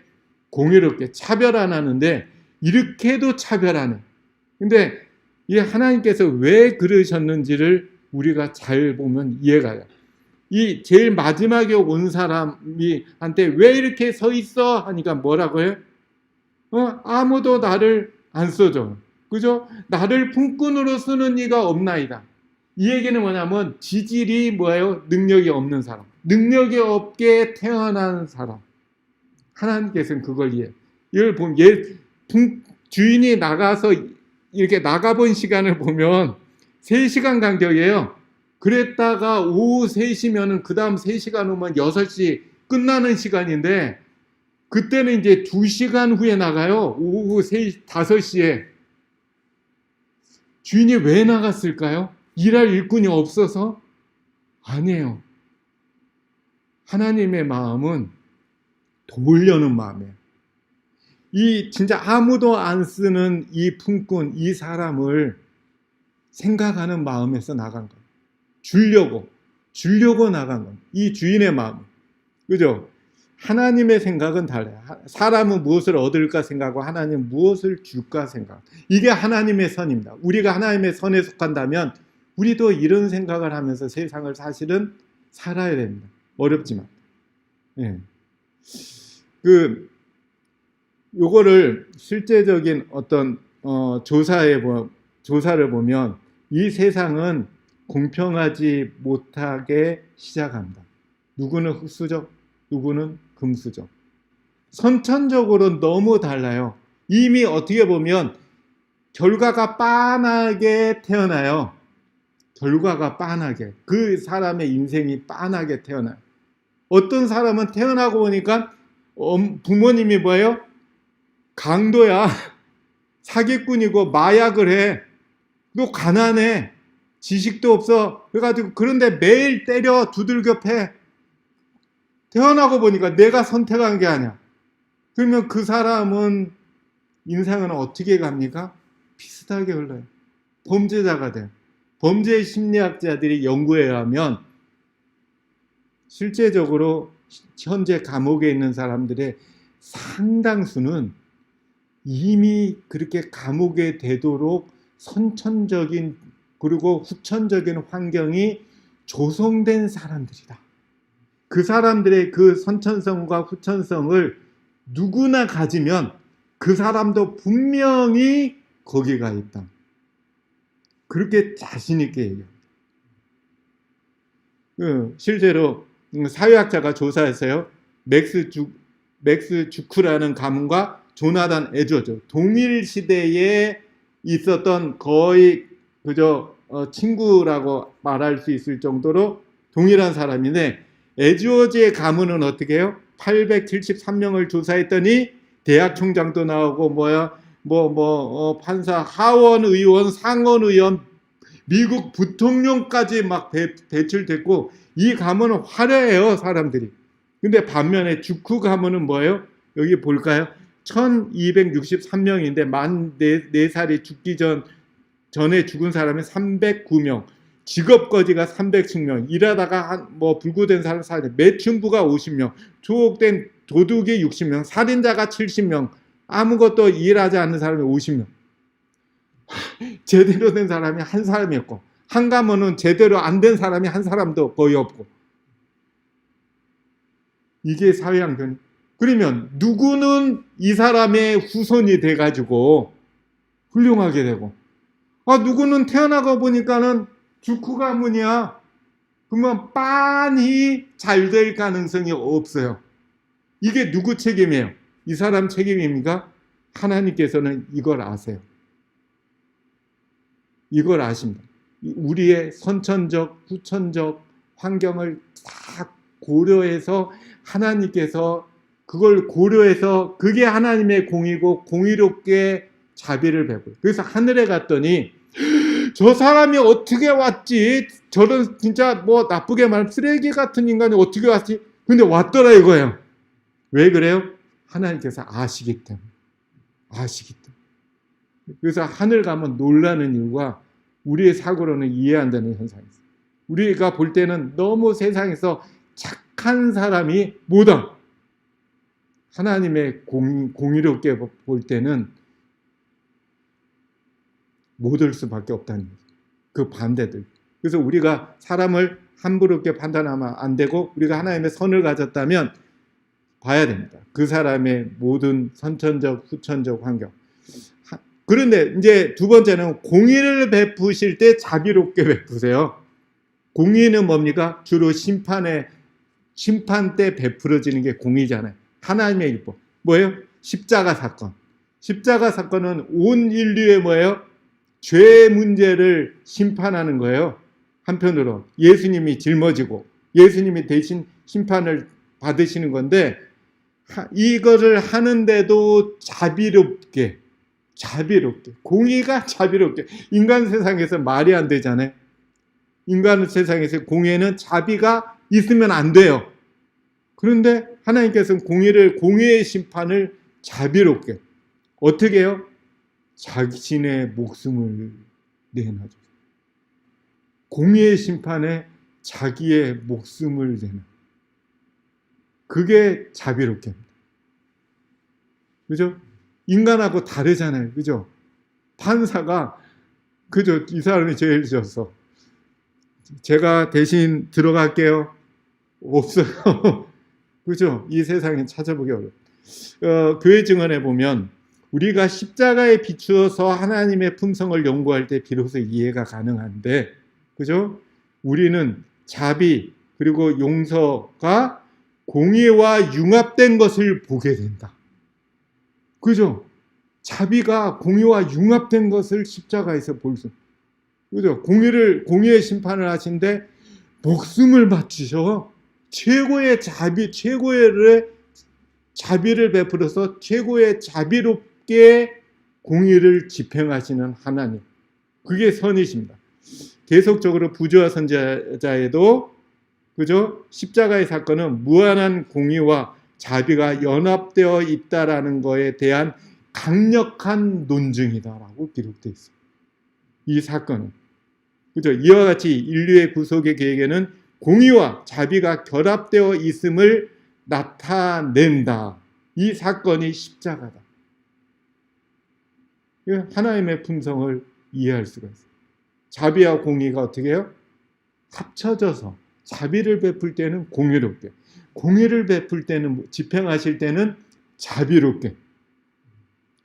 [SPEAKER 1] 공의롭게 차별 안 하는데 이렇게도 차별 안 해요. 근데 이 하나님께서 왜 그러셨는지를 우리가 잘 보면 이해가 돼요. 이 제일 마지막에 온 사람이 한테 왜 이렇게 서 있어? 하니까 뭐라고 해요? 아무도 나를 안 써줘. 그죠? 나를 품꾼으로 쓰는 이가 없나이다. 이 얘기는 뭐냐면 지질이 뭐예요? 능력이 없는 사람. 능력이 없게 태어난 사람. 하나님께서는 그걸 이해해요. 이걸 보면 주인이 나가서 이렇게 나가본 시간을 보면 3시간 간격이에요. 그랬다가 오후 3시면은 그 다음 3시간 오면 6시 끝나는 시간인데 그때는 이제 2시간 후에 나가요. 오후 5시에. 주인이 왜 나갔을까요? 일할 일꾼이 없어서? 아니에요. 하나님의 마음은 도우려는 마음이에요. 이 진짜 아무도 안 쓰는 이 품꾼, 이 사람을 생각하는 마음에서 나간 거예요. 주려고 나간 거예요. 이 주인의 마음. 그죠? 하나님의 생각은 달라요. 사람은 무엇을 얻을까 생각하고 하나님은 무엇을 줄까 생각. 이게 하나님의 선입니다. 우리가 하나님의 선에 속한다면 우리도 이런 생각을 하면서 세상을 사실은 살아야 됩니다. 어렵지만. 예. 요거를 실제적인 어떤 조사를 보면 이 세상은 공평하지 못하게 시작합니다. 누구는 흙수저, 누구는 금수저. 선천적으로 너무 달라요. 이미 어떻게 보면 결과가 빤하게 태어나요. 결과가 빤하게. 그 사람의 인생이 빤하게 태어나요. 어떤 사람은 태어나고 보니까 부모님이 뭐예요? 강도야. 사기꾼이고 마약을 해. 너 가난해. 지식도 없어. 그래가지고 그런데 매일 때려 두들겨 패. 태어나고 보니까 내가 선택한 게 아니야. 그러면 그 사람은 인생은 어떻게 갑니까? 비슷하게 흘러요. 범죄자가 돼요. 범죄 심리학자들이 연구에 의하면 실제적으로 현재 감옥에 있는 사람들의 상당수는 이미 그렇게 감옥에 되도록 선천적인 그리고 후천적인 환경이 조성된 사람들이다. 그 사람들의 그 선천성과 후천성을 누구나 가지면 그 사람도 분명히 거기가 있다. 그렇게 자신 있게 얘기합니다. 실제로 사회학자가 조사했어요. 맥스 주크라는 가문과 조나단 에드워즈, 동일 시대에 있었던 거의 그저 친구라고 말할 수 있을 정도로 동일한 사람인데 에드워즈의 가문은 어떻게 해요? 873명을 조사했더니 대학 총장도 나오고 판사, 하원 의원, 상원 의원, 미국 부통령까지 막 배출됐고 이 가문은 화려해요, 사람들이. 근데 반면에 주크 가문은 뭐예요? 여기 볼까요? 1263명인데 만 4살이 죽기 전에 죽은 사람이 309명, 직업거지가 310명, 일하다가 불구된 사람 40명, 매춘부가 50명, 조옥된 도둑이 60명, 살인자가 70명, 아무것도 일하지 않는 사람이 50명. 제대로 된 사람이 한 사람이었고, 한 가문은 제대로 안 된 사람이 한 사람도 거의 없고. 이게 사회 양변. 그러면 누구는 이 사람의 후손이 돼가지고 훌륭하게 되고, 누구는 태어나고 보니까는 주쿠 가문이야. 그러면 빤히 잘 될 가능성이 없어요. 이게 누구 책임이에요? 이 사람 책임입니까? 하나님께서는 이걸 아세요. 이걸 아십니다. 우리의 선천적, 후천적 환경을 다 고려해서 하나님께서 그걸 고려해서 그게 하나님의 공이고 공의롭게 자비를 베풀어요. 그래서 하늘에 갔더니 저 사람이 어떻게 왔지? 저런 진짜 뭐 나쁘게 말하면 쓰레기 같은 인간이 어떻게 왔지? 근데 왔더라 이거예요. 왜 그래요? 하나님께서 아시기 때문에. 아시기 때문에. 그래서 하늘 가면 놀라는 이유가 우리의 사고로는 이해 안 되는 현상이 있어요. 우리가 볼 때는 너무 세상에서 착한 사람이 뭐다? 하나님의 공의롭게 볼 때는 못 올 수밖에 없다는 거죠. 그 반대들. 그래서 우리가 사람을 함부로 판단하면 안 되고 우리가 하나님의 선을 가졌다면 봐야 됩니다. 그 사람의 모든 선천적, 후천적 환경. 그런데 이제 두 번째는 공의를 베푸실 때 자비롭게 베푸세요. 공의는 뭡니까? 주로 심판 때 베풀어지는 게 공의잖아요. 하나님의 율법. 뭐예요? 십자가 사건. 십자가 사건은 온 인류의 뭐예요? 죄 문제를 심판하는 거예요. 한편으로 예수님이 짊어지고 예수님이 대신 심판을 받으시는 건데 이거를 하는데도 자비롭게 공의가 자비롭게 인간 세상에서 말이 안 되잖아요. 인간 세상에서 공의에는 자비가 있으면 안 돼요. 그런데 하나님께서는 공의의 심판을 자비롭게 어떻게 해요? 자신의 목숨을 내놔줘. 공의의 심판에 자기의 목숨을 내놔. 그게 자비롭게 합니다. 그죠? 인간하고 다르잖아요. 그죠? 판사가, 그죠? 이 사람이 죄를 지었어. 제가 대신 들어갈게요. 없어요. 그죠? 이 세상에 찾아보기 어려워요. 교회 증언에 보면 우리가 십자가에 비추어서 하나님의 품성을 연구할 때 비로소 이해가 가능한데, 그죠? 우리는 자비 그리고 용서가 공의와 융합된 것을 보게 된다. 그죠? 자비가 공의와 융합된 것을 십자가에서 볼 수. 그죠? 공의의 심판을 하신데 목숨을 바치셔. 최고의 자비를 베풀어서 최고의 자비롭게 공의를 집행하시는 하나님. 그게 선이십니다. 계속적으로 부조와 선지자에도 그죠? 십자가의 사건은 무한한 공의와 자비가 연합되어 있다라는 것에 대한 강력한 논증이다라고 기록되어 있어요. 이 사건은. 그죠? 이와 같이 인류의 구속의 계획에는 공의와 자비가 결합되어 있음을 나타낸다. 이 사건이 십자가다. 하나님의 품성을 이해할 수가 있어요. 자비와 공의가 어떻게 해요? 합쳐져서 자비를 베풀 때는 공의롭게, 공의를 베풀 때는 집행하실 때는 자비롭게.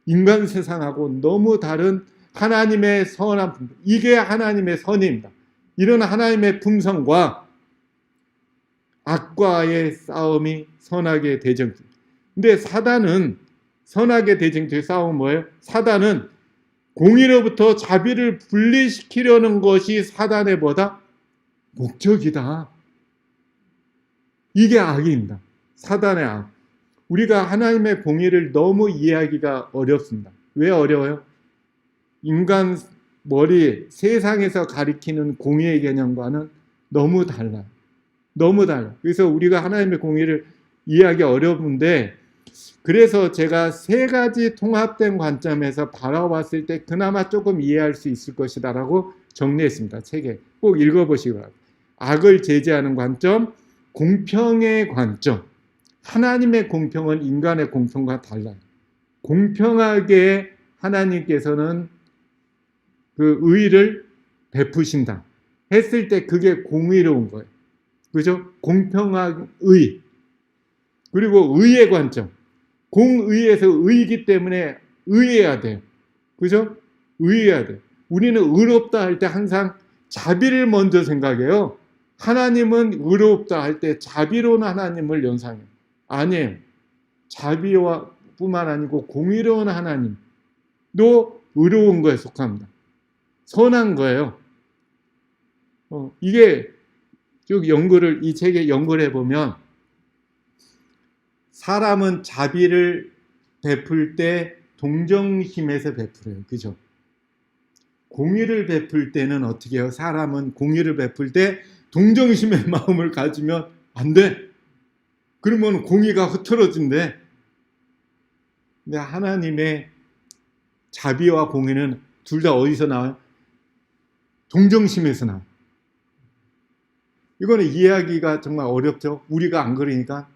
[SPEAKER 1] 인간 세상하고 너무 다른 하나님의 선한 품성. 이게 하나님의 선입니다. 이런 하나님의 품성과 악과의 싸움이 선악의 대쟁투. 근데 사단은 선악의 대쟁투의 싸움은 뭐예요? 사단은 공의로부터 자비를 분리시키려는 것이 사단의 뭐다? 목적이다. 이게 악입니다. 사단의 악. 우리가 하나님의 공의를 너무 이해하기가 어렵습니다. 왜 어려워요? 인간 머리, 세상에서 가리키는 공의의 개념과는 너무 달라요. 너무 달라요. 그래서 우리가 하나님의 공의를 이해하기 어려운데, 그래서 제가 세 가지 통합된 관점에서 바라봤을 때 그나마 조금 이해할 수 있을 것이다라고 정리했습니다. 책에 꼭 읽어보시기 바랍니다. 악을 제재하는 관점, 공평의 관점. 하나님의 공평은 인간의 공평과 달라요. 공평하게 하나님께서는 그 의를 베푸신다 했을 때 그게 공의로운 거예요. 그죠? 공평한 의. 그리고 의의 관점. 공의에서 의이기 때문에 의해야 돼요. 그죠? 의해야 돼요. 우리는 의롭다 할 때 항상 자비를 먼저 생각해요. 하나님은 의롭다 할 때 자비로운 하나님을 연상해요. 아니에요. 자비와 뿐만 아니고 공의로운 하나님도 의로운 거에 속합니다. 선한 거예요. 이게 쭉 이 책에 연구를 해보면 사람은 자비를 베풀 때 동정심에서 베풀어요. 그죠? 공의를 베풀 때는 어떻게 해요? 사람은 공의를 베풀 때 동정심의 마음을 가지면 안 돼. 그러면 공의가 흐트러진대. 근데 하나님의 자비와 공의는 둘 다 어디서 나와요? 동정심에서 나와요. 이거는 이해하기가 정말 어렵죠. 우리가 안 그러니까.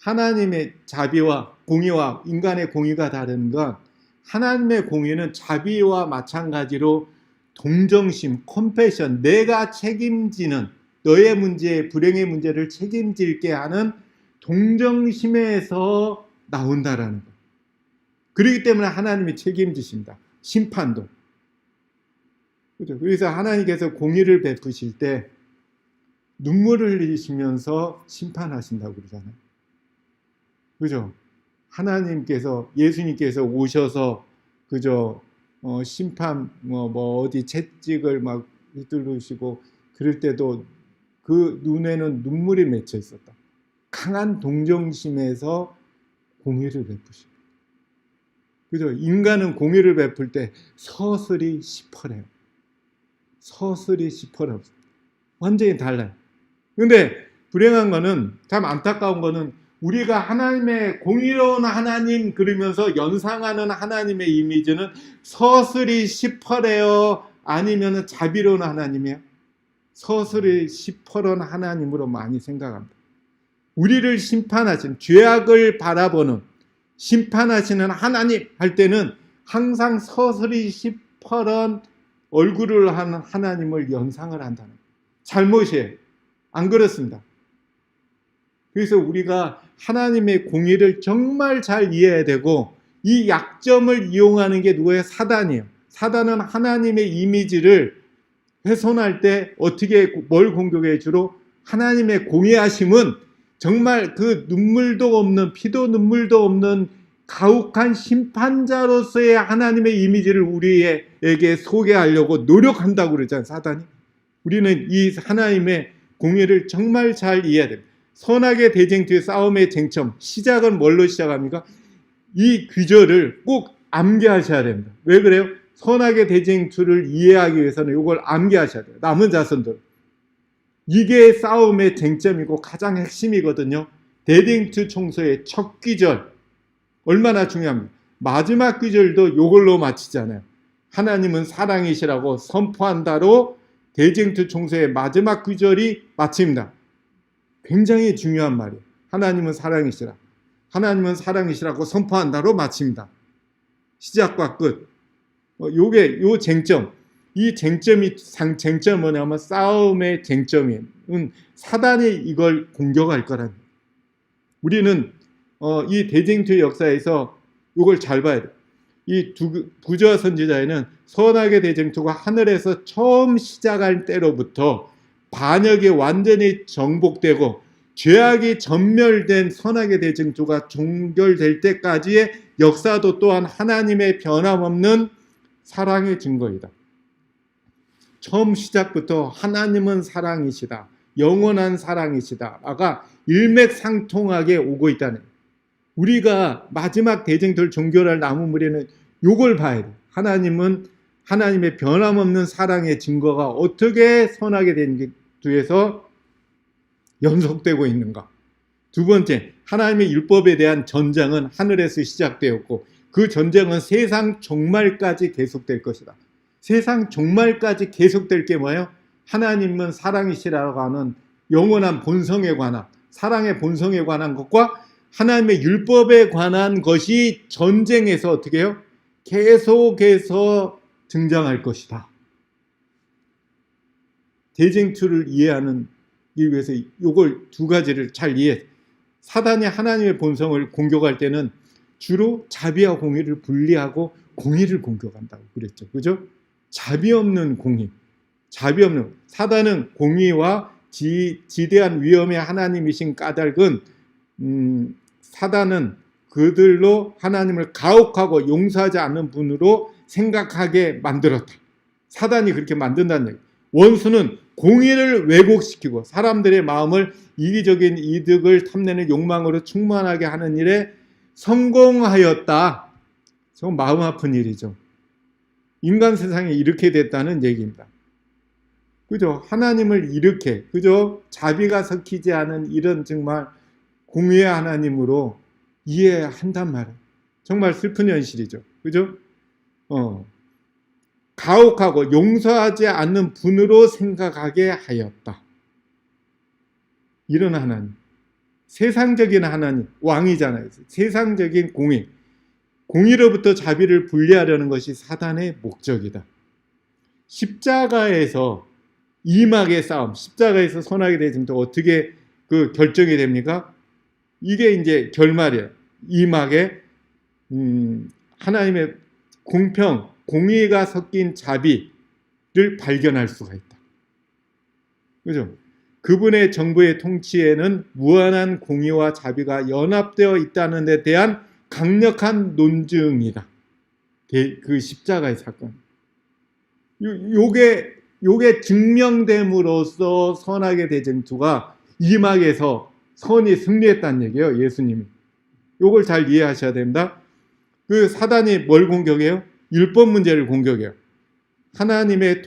[SPEAKER 1] 하나님의 자비와 공의와 인간의 공의가 다른 건 하나님의 공의는 자비와 마찬가지로 동정심, 컴패션, 내가 책임지는 너의 문제, 불행의 문제를 책임질게 하는 동정심에서 나온다라는 거. 그렇기 때문에 하나님이 책임지십니다. 심판도. 그렇죠? 그래서 하나님께서 공의를 베푸실 때 눈물을 흘리시면서 심판하신다고 그러잖아요. 그죠? 하나님께서, 예수님께서 오셔서, 그죠? 심판, 어디 채찍을 막 휘두르시고, 그럴 때도 그 눈에는 눈물이 맺혀 있었다. 강한 동정심에서 공의를 베푸시고. 그죠? 인간은 공의를 베풀 때 서슬이 시퍼래요. 서슬이 시퍼래요. 완전히 달라요. 근데 불행한 거는, 참 안타까운 거는 우리가 하나님의 공의로운 하나님 그러면서 연상하는 하나님의 이미지는 서슬이 시퍼래요? 아니면 자비로운 하나님이에요? 서슬이 시퍼런 하나님으로 많이 생각합니다. 우리를 심판하신, 죄악을 바라보는 심판하시는 하나님 할 때는 항상 서슬이 시퍼런 얼굴을 하는 하나님을 연상을 한다는 거예요. 잘못이에요. 안 그렇습니다. 그래서 우리가 하나님의 공의를 정말 잘 이해해야 되고, 이 약점을 이용하는 게 누구예요? 사단이에요. 사단은 하나님의 이미지를 훼손할 때 어떻게 뭘 공격해? 주로 하나님의 공의하심은 정말 그 눈물도 없는, 피도 눈물도 없는 가혹한 심판자로서의 하나님의 이미지를 우리에게 소개하려고 노력한다고 그러잖아요, 사단이. 우리는 이 하나님의 공의를 정말 잘 이해해야 됩니다. 선악의 대쟁투의 싸움의 쟁점, 시작은 뭘로 시작합니까? 이 귀절을 꼭 암기하셔야 됩니다. 왜 그래요? 선악의 대쟁투를 이해하기 위해서는 이걸 암기하셔야 돼요. 남은 자손들. 이게 싸움의 쟁점이고 가장 핵심이거든요. 대쟁투 총소의 첫 귀절. 얼마나 중요합니까? 마지막 귀절도 이걸로 마치잖아요. 하나님은 사랑이시라고 선포한다로 대쟁투 총소의 마지막 귀절이 마칩니다. 굉장히 중요한 말이에요. 하나님은 사랑이시라. 하나님은 사랑이시라고 선포한다로 마칩니다. 시작과 끝. 요 쟁점. 이 쟁점은 뭐냐면 싸움의 쟁점이에요. 사단이 이걸 공격할 거라는 거예요. 우리는 이 대쟁투의 역사에서 이걸 잘 봐야 돼요. 이 부조와 선지자에는 선악의 대쟁투가 하늘에서 처음 시작할 때로부터 반역이 완전히 정복되고 죄악이 전멸된 선악의 대쟁투가 종결될 때까지의 역사도 또한 하나님의 변함없는 사랑의 증거이다. 처음 시작부터 하나님은 사랑이시다. 영원한 사랑이시다가 일맥상통하게 오고 있다는, 우리가 마지막 대쟁투를 종결할 나무무리는 이걸 봐야 돼요. 하나님은 하나님의 변함없는 사랑의 증거가 어떻게 선악의 대쟁투에서 연속되고 있는가. 두 번째, 하나님의 율법에 대한 전쟁은 하늘에서 시작되었고 그 전쟁은 세상 종말까지 계속될 것이다. 세상 종말까지 계속될 게 뭐예요? 하나님은 사랑이시라고 하는 영원한 본성에 관한, 사랑의 본성에 관한 것과 하나님의 율법에 관한 것이 전쟁에서 어떻게 해요? 계속해서 등장할 것이다. 대쟁투를 이해하기 위해서 이걸 두 가지를 잘 이해해. 사단이 하나님의 본성을 공격할 때는 주로 자비와 공의를 분리하고 공의를 공격한다고 그랬죠. 그죠? 자비 없는 공의. 자비 없는 사단은 공의와 지대한 위험의 하나님이신 까닭은 사단은 그들로 하나님을 가혹하고 용서하지 않는 분으로 생각하게 만들었다. 사단이 그렇게 만든다는 얘기. 원수는 공의를 왜곡시키고 사람들의 마음을 이기적인 이득을 탐내는 욕망으로 충만하게 하는 일에 성공하였다. 정말 마음 아픈 일이죠. 인간 세상이 이렇게 됐다는 얘기입니다. 그죠? 하나님을 이렇게, 그죠? 자비가 섞이지 않은 이런 정말 공의의 하나님으로 이해한단 말이에요. 정말 슬픈 현실이죠. 그죠? 가혹하고 용서하지 않는 분으로 생각하게 하였다. 이런 하나님. 세상적인 하나님, 왕이잖아요. 세상적인 공의. 공의로부터 자비를 분리하려는 것이 사단의 목적이다. 십자가에서 이막의 싸움, 십자가에서 선하게 되지면 어떻게 그 결정이 됩니까? 이게 이제 결말이에요. 이막에 하나님의 공평, 공의가 섞인 자비를 발견할 수가 있다. 그죠? 그분의 정부의 통치에는 무한한 공의와 자비가 연합되어 있다는 데 대한 강력한 논증이다. 그 십자가의 사건. 요게 증명됨으로써 선악의 대쟁투가 이막에서 선이 승리했다는 얘기예요. 예수님이. 요걸 잘 이해하셔야 됩니다. 그 사단이 뭘 공격해요? 율법 문제를 공격해요. 하나님의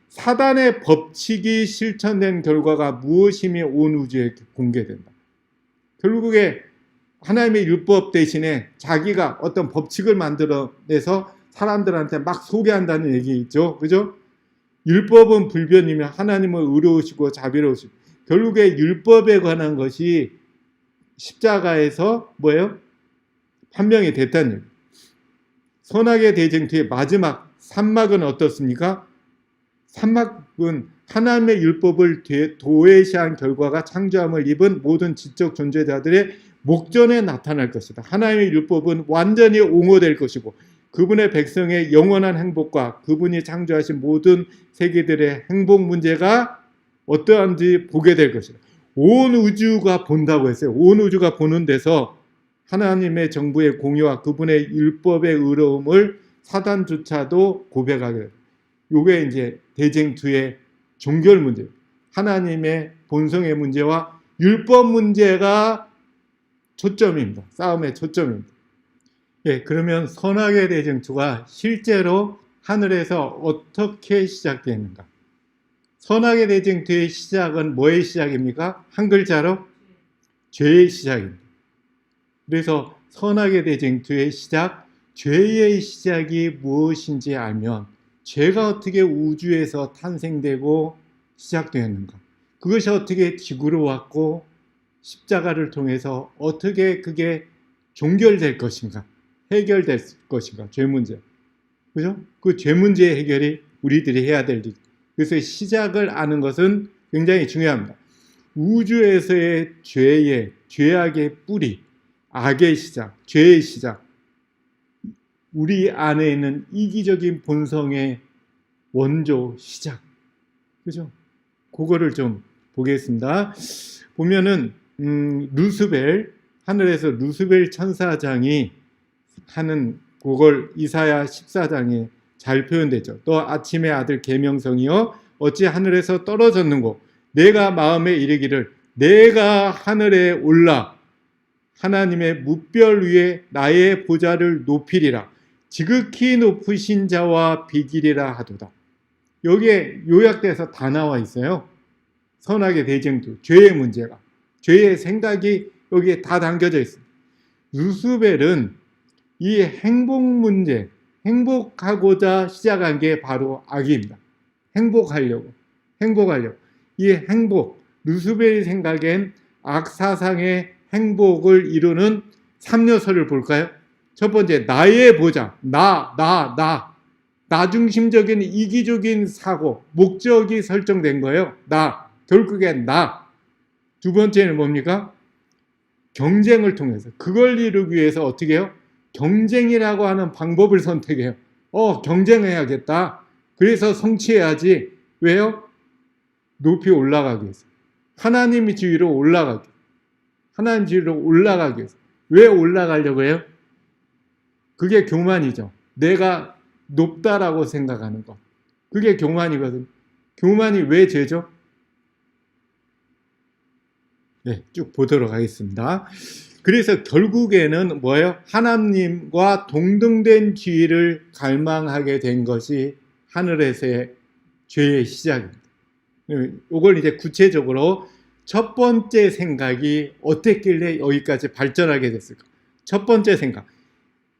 [SPEAKER 1] 사단의 법칙이 실천된 결과가 무엇이며 온 우주에 공개된다. 결국에 하나님의 율법 대신에 자기가 어떤 법칙을 만들어내서 사람들한테 막 소개한다는 얘기죠. 그죠? 율법은 불변이며 하나님은 의로우시고 자비로우시고 결국에 율법에 관한 것이 십자가에서 뭐예요? 판명이 됐다는 얘기예요. 선악의 대쟁투의 마지막 3막은 어떻습니까? 3막은 하나님의 율법을 도외시한 결과가 창조함을 입은 모든 지적 존재자들의 목전에 나타날 것이다. 하나님의 율법은 완전히 옹호될 것이고 그분의 백성의 영원한 행복과 그분이 창조하신 모든 세계들의 행복 문제가 어떠한지 보게 될 것이다. 온 우주가 본다고 했어요. 온 우주가 보는 데서 하나님의 정부의 공의와 그분의 율법의 의로움을 사단조차도 고백하게 됩니다. 이게 이제 대쟁투의 종결 문제, 하나님의 본성의 문제와 율법 문제가 초점입니다. 싸움의 초점입니다. 예, 그러면 선악의 대쟁투가 실제로 하늘에서 어떻게 시작되는가? 선악의 대쟁투의 시작은 뭐의 시작입니까? 한 글자로 죄의 시작입니다. 그래서 선악의 대쟁투의 시작, 죄의 시작이 무엇인지 알면 죄가 어떻게 우주에서 탄생되고 시작되었는가? 그것이 어떻게 지구로 왔고 십자가를 통해서 어떻게 그게 종결될 것인가? 해결될 것인가? 죄 문제. 그죠? 그 죄 문제의 해결이 우리들이 해야 될 일. 그래서 시작을 아는 것은 굉장히 중요합니다. 우주에서의 죄악의 뿌리, 악의 시작, 죄의 시작, 우리 안에 있는 이기적인 본성의 원조 시작. 그죠? 그거를 좀 보겠습니다. 보면은 루스벨, 하늘에서 루스벨 천사장이 하는 그걸 이사야 14장에 잘 표현되죠. 또 아침의 아들 계명성이여 어찌 하늘에서 떨어졌는고 내가 마음에 이르기를 내가 하늘에 올라 하나님의 무별 위에 나의 보좌를 높이리라 지극히 높으신 자와 비기리라 하도다. 여기에 요약돼서 다 나와 있어요. 선악의 대쟁투, 죄의 문제가, 죄의 생각이 여기에 다 담겨져 있습니다. 루스벨은 이 행복 문제, 행복하고자 시작한 게 바로 악입니다. 행복하려고. 이 행복, 루스벨이 생각엔 악 사상의 행복을 이루는 3요소를 볼까요? 첫 번째, 나의 보장. 나 중심적인 이기적인 사고, 목적이 설정된 거예요. 결국엔 나. 두 번째는 뭡니까? 경쟁을 통해서. 그걸 이루기 위해서 어떻게 해요? 경쟁이라고 하는 방법을 선택해요. 경쟁해야겠다. 그래서 성취해야지. 왜요? 높이 올라가기 위해서. 하나님의 지위로 올라가기. 하나님 지위로 올라가기 위해서. 왜 올라가려고 해요? 그게 교만이죠. 내가 높다라고 생각하는 것. 그게 교만이거든. 교만이 왜 죄죠? 네, 쭉 보도록 하겠습니다. 그래서 결국에는 뭐예요? 하나님과 동등된 지위를 갈망하게 된 것이 하늘에서의 죄의 시작입니다. 이걸 이제 구체적으로 첫 번째 생각이 어땠길래 여기까지 발전하게 됐을까? 첫 번째 생각.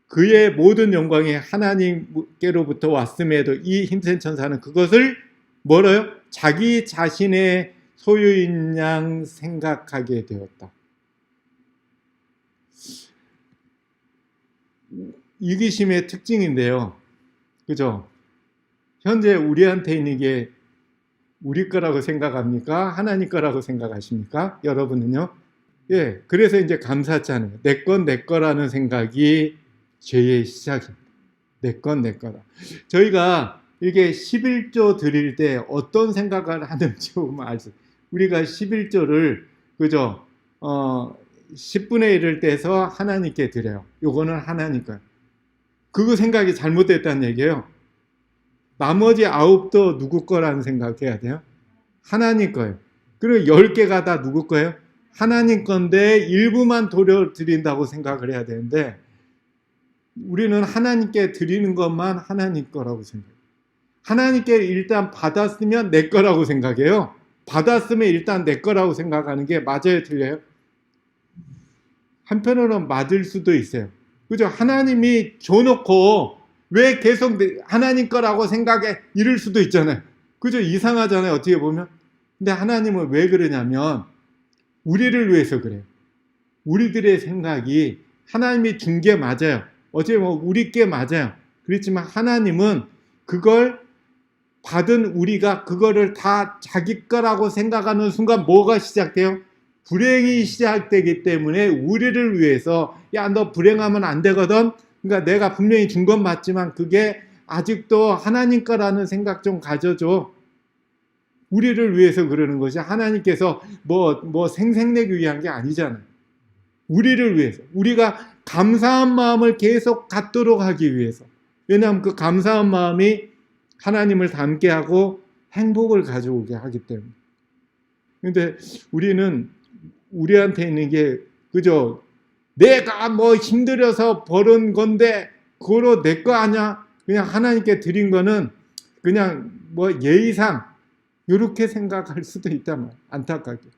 [SPEAKER 1] 그의 모든 영광이 하나님께로부터 왔음에도 이 힘센 천사는 그것을 뭐래요? 자기 자신의 소유인 양 생각하게 되었다. 이기심의 특징인데요. 그죠? 현재 우리한테 있는 게 우리 거라고 생각합니까? 하나님 거라고 생각하십니까? 여러분은요? 예, 그래서 이제 감사잖아요. 내 거라는 생각이 죄의 시작입니다. 내 거다. 저희가 이게 11조 드릴 때 어떤 생각을 하는지 보면 알죠. 우리가 11조를 그죠? 10분의 1을 떼서 하나님께 드려요. 요거는 하나님 거예요. 그거 생각이 잘못됐다는 얘기예요. 나머지 9도 누구 거라는 생각해야 돼요? 하나님 거예요. 그리고 10개가 다 누구 거예요? 하나님 건데 일부만 돌려드린다고 생각을 해야 되는데 우리는 하나님께 드리는 것만 하나님 거라고 생각해요. 하나님께 일단 받았으면 내 거라고 생각해요. 받았으면 일단 내 거라고 생각하는 게 맞아요, 틀려요? 한편으로는 맞을 수도 있어요. 그죠? 하나님이 줘놓고 왜 계속 하나님 거라고 생각해? 이럴 수도 있잖아요. 그죠? 이상하잖아요, 어떻게 보면. 근데 하나님은 왜 그러냐면 우리를 위해서 그래요. 우리들의 생각이 하나님이 준 게 맞아요. 어차피 우리 게 맞아요. 그렇지만 하나님은 그걸 받은 우리가 그거를 다 자기 거라고 생각하는 순간 뭐가 시작돼요? 불행이 시작되기 때문에 우리를 위해서 너 불행하면 안 되거든. 그러니까 내가 분명히 준 건 맞지만 그게 아직도 하나님 거라는 생각 좀 가져줘. 우리를 위해서 그러는 것이 하나님께서 뭐 생색내기 위한 게 아니잖아요. 우리를 위해서. 우리가 감사한 마음을 계속 갖도록 하기 위해서. 왜냐하면 그 감사한 마음이 하나님을 닮게 하고 행복을 가져오게 하기 때문에. 근데 우리는 우리한테 있는 게 그저 내가 힘들어서 벌은 건데 그거로 내 거 아니야? 그냥 하나님께 드린 거는 그냥 예의상 이렇게 생각할 수도 있단 말이에요. 안타깝게.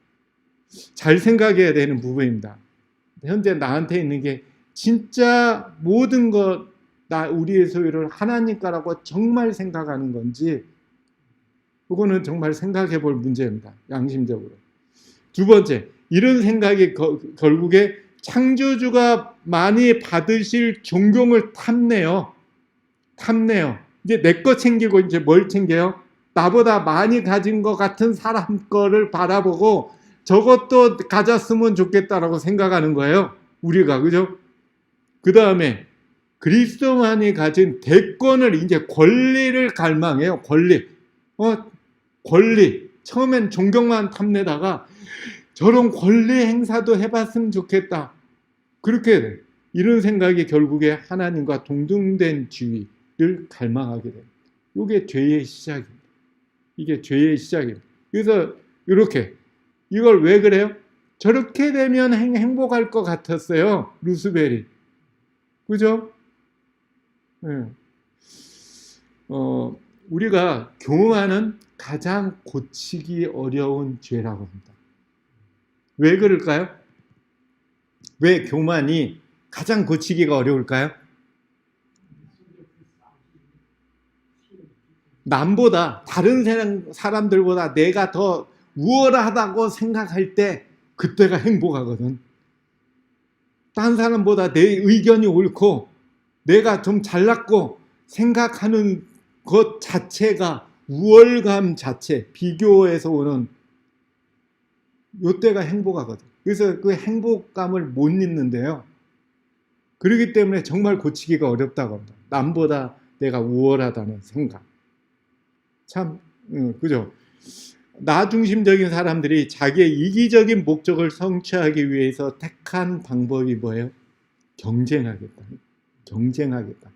[SPEAKER 1] 잘 생각해야 되는 부분입니다. 현재 나한테 있는 게 진짜 모든 것 우리의 소유를 하나님 거라고 정말 생각하는 건지 그거는 정말 생각해 볼 문제입니다. 양심적으로. 두 번째, 이런 생각이 결국에 창조주가 많이 받으실 존경을 탐내요. 이제 내 거 챙기고 이제 뭘 챙겨요? 나보다 많이 가진 것 같은 사람 거를 바라보고 저것도 가졌으면 좋겠다라고 생각하는 거예요. 우리가, 그죠? 그 다음에 그리스도만이 가진 대권을 이제 권리를 갈망해요. 권리. 처음엔 존경만 탐내다가 저런 권리 행사도 해봤으면 좋겠다. 그렇게 이런 생각이 결국에 하나님과 동등된 지위를 갈망하게 됩니다. 이게 죄의 시작입니다. 이게 죄의 시작입니다. 그래서 이렇게 이걸 왜 그래요? 저렇게 되면 행복할 것 같았어요. 루스벨이. 그죠? 네. 우리가 교만은 가장 고치기 어려운 죄라고 합니다. 왜 그럴까요? 왜 교만이 가장 고치기가 어려울까요? 남보다 다른 사람들보다 내가 더 우월하다고 생각할 때 그때가 행복하거든. 딴 사람보다 내 의견이 옳고 내가 좀 잘났고 생각하는 것 자체가 우월감 자체, 비교에서 오는 요때가 행복하거든. 그래서 그 행복감을 못 잊는데요. 그렇기 때문에 정말 고치기가 어렵다고 합니다. 남보다 내가 우월하다는 생각. 참, 그죠? 나 중심적인 사람들이 자기의 이기적인 목적을 성취하기 위해서 택한 방법이 뭐예요? 경쟁하겠다. 경쟁하겠다.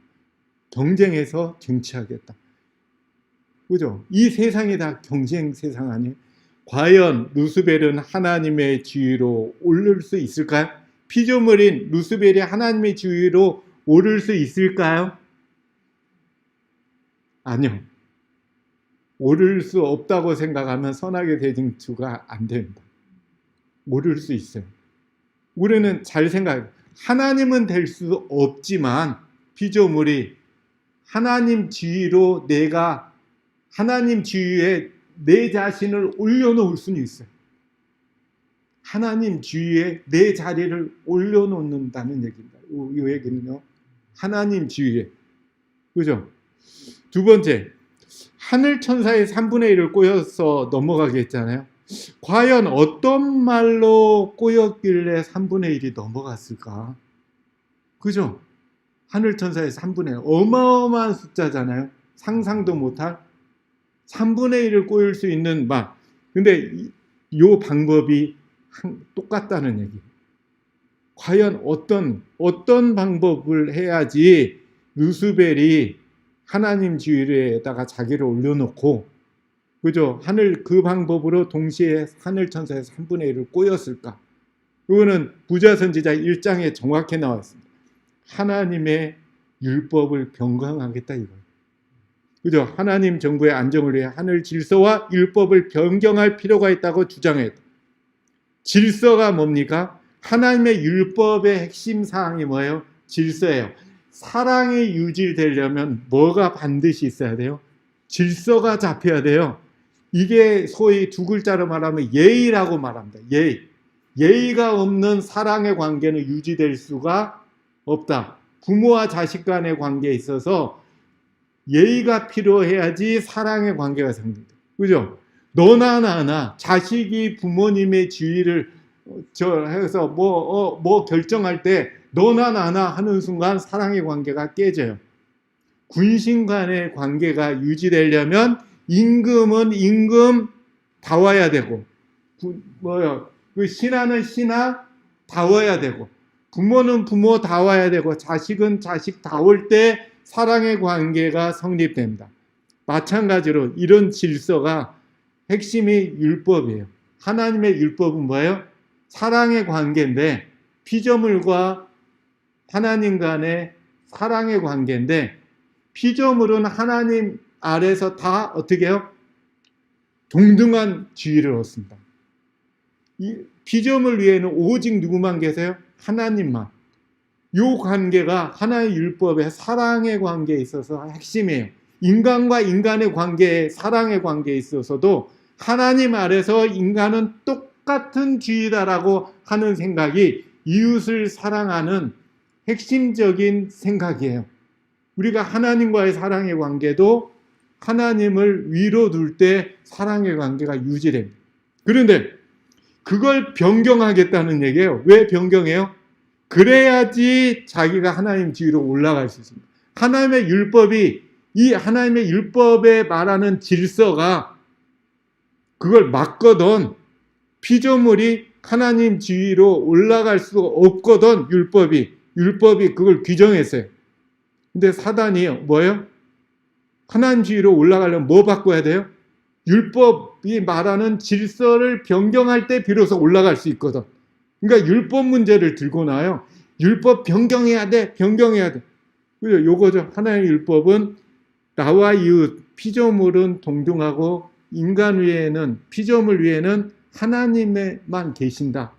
[SPEAKER 1] 경쟁해서 쟁취하겠다. 그죠? 이 세상이 다 경쟁 세상 아니에요? 과연 루스벨은 하나님의 지위로 오를 수 있을까요? 피조물인 루스벨이 하나님의 지위로 오를 수 있을까요? 아니요. 오를 수 없다고 생각하면 선악의 대징투가 안 됩니다. 오를 수 있어요. 우리는 잘 생각해요. 하나님은 될 수 없지만 피조물이 하나님 지위로 내가 하나님 지위에 내 자신을 올려놓을 수는 있어요. 하나님 지위에 내 자리를 올려놓는다는 얘기입니다. 이 얘기는요. 하나님 지위에. 그죠? 두 번째, 하늘 천사의 3분의 1을 꼬여서 넘어가게 했잖아요. 과연 어떤 말로 꼬였길래 3분의 1이 넘어갔을까? 그죠? 하늘 천사의 3분의 1. 어마어마한 숫자잖아요. 상상도 못할 3분의 1을 꼬일 수 있는 말. 근데 이 방법이 똑같다는 얘기. 과연 어떤 방법을 해야지 루스벨이 하나님 지위에다가 자기를 올려놓고, 그죠? 그 방법으로 동시에 하늘 천사의 3분의 1을 꼬였을까? 이거는 부자 선지자 1장에 정확히 나왔습니다. 하나님의 율법을 변경하겠다 이거예요. 그죠? 하나님 정부의 안정을 위해 하늘 질서와 율법을 변경할 필요가 있다고 주장했다. 질서가 뭡니까? 하나님의 율법의 핵심 사항이 뭐예요? 질서예요. 사랑이 유지되려면 뭐가 반드시 있어야 돼요? 질서가 잡혀야 돼요. 이게 소위 두 글자로 말하면 예의라고 말합니다. 예의. 예의가 없는 사랑의 관계는 유지될 수가 없다. 부모와 자식 간의 관계에 있어서 예의가 필요해야지 사랑의 관계가 생깁니다. 그죠? 너나 나나 자식이 부모님의 지위를 해서 뭐 결정할 때 너나 나나 하는 순간 사랑의 관계가 깨져요. 군신 간의 관계가 유지되려면 임금은 임금 다워야 되고, 그 신하는 신하 다워야 되고, 부모는 부모 다워야 되고, 자식은 자식 다울 때 사랑의 관계가 성립됩니다. 마찬가지로 이런 질서가 핵심이 율법이에요. 하나님의 율법은 뭐예요? 사랑의 관계인데, 피조물과 하나님 간의 사랑의 관계인데, 피조물은 하나님 아래서 다 어떻게 해요? 동등한 지위를 얻습니다. 이 피조물 위에는 오직 누구만 계세요? 하나님만. 이 관계가 하나의 율법의 사랑의 관계에 있어서 핵심이에요. 인간과 인간의 관계에 사랑의 관계에 있어서도 하나님 아래서 인간은 똑같은 지위다라고 하는 생각이 이웃을 사랑하는 핵심적인 생각이에요. 우리가 하나님과의 사랑의 관계도 하나님을 위로 둘 때 사랑의 관계가 유지됩니다. 그런데 그걸 변경하겠다는 얘기예요. 왜 변경해요? 그래야지 자기가 하나님 지위로 올라갈 수 있습니다. 하나님의 율법이, 이 하나님의 율법에 말하는 질서가 그걸 막거든. 피조물이 하나님 지위로 올라갈 수가 없거든. 율법이 그걸 규정했어요. 근데 사단이 뭐예요? 하나님 지위로 올라가려면 뭐 바꿔야 돼요? 율법이 말하는 질서를 변경할 때 비로소 올라갈 수 있거든. 그러니까 율법 문제를 들고 나요. 율법 변경해야 돼. 그죠? 요거죠. 하나님의 율법은 나와 이웃, 피조물은 동등하고 인간 위에는, 피조물 위에는 하나님만 계신다.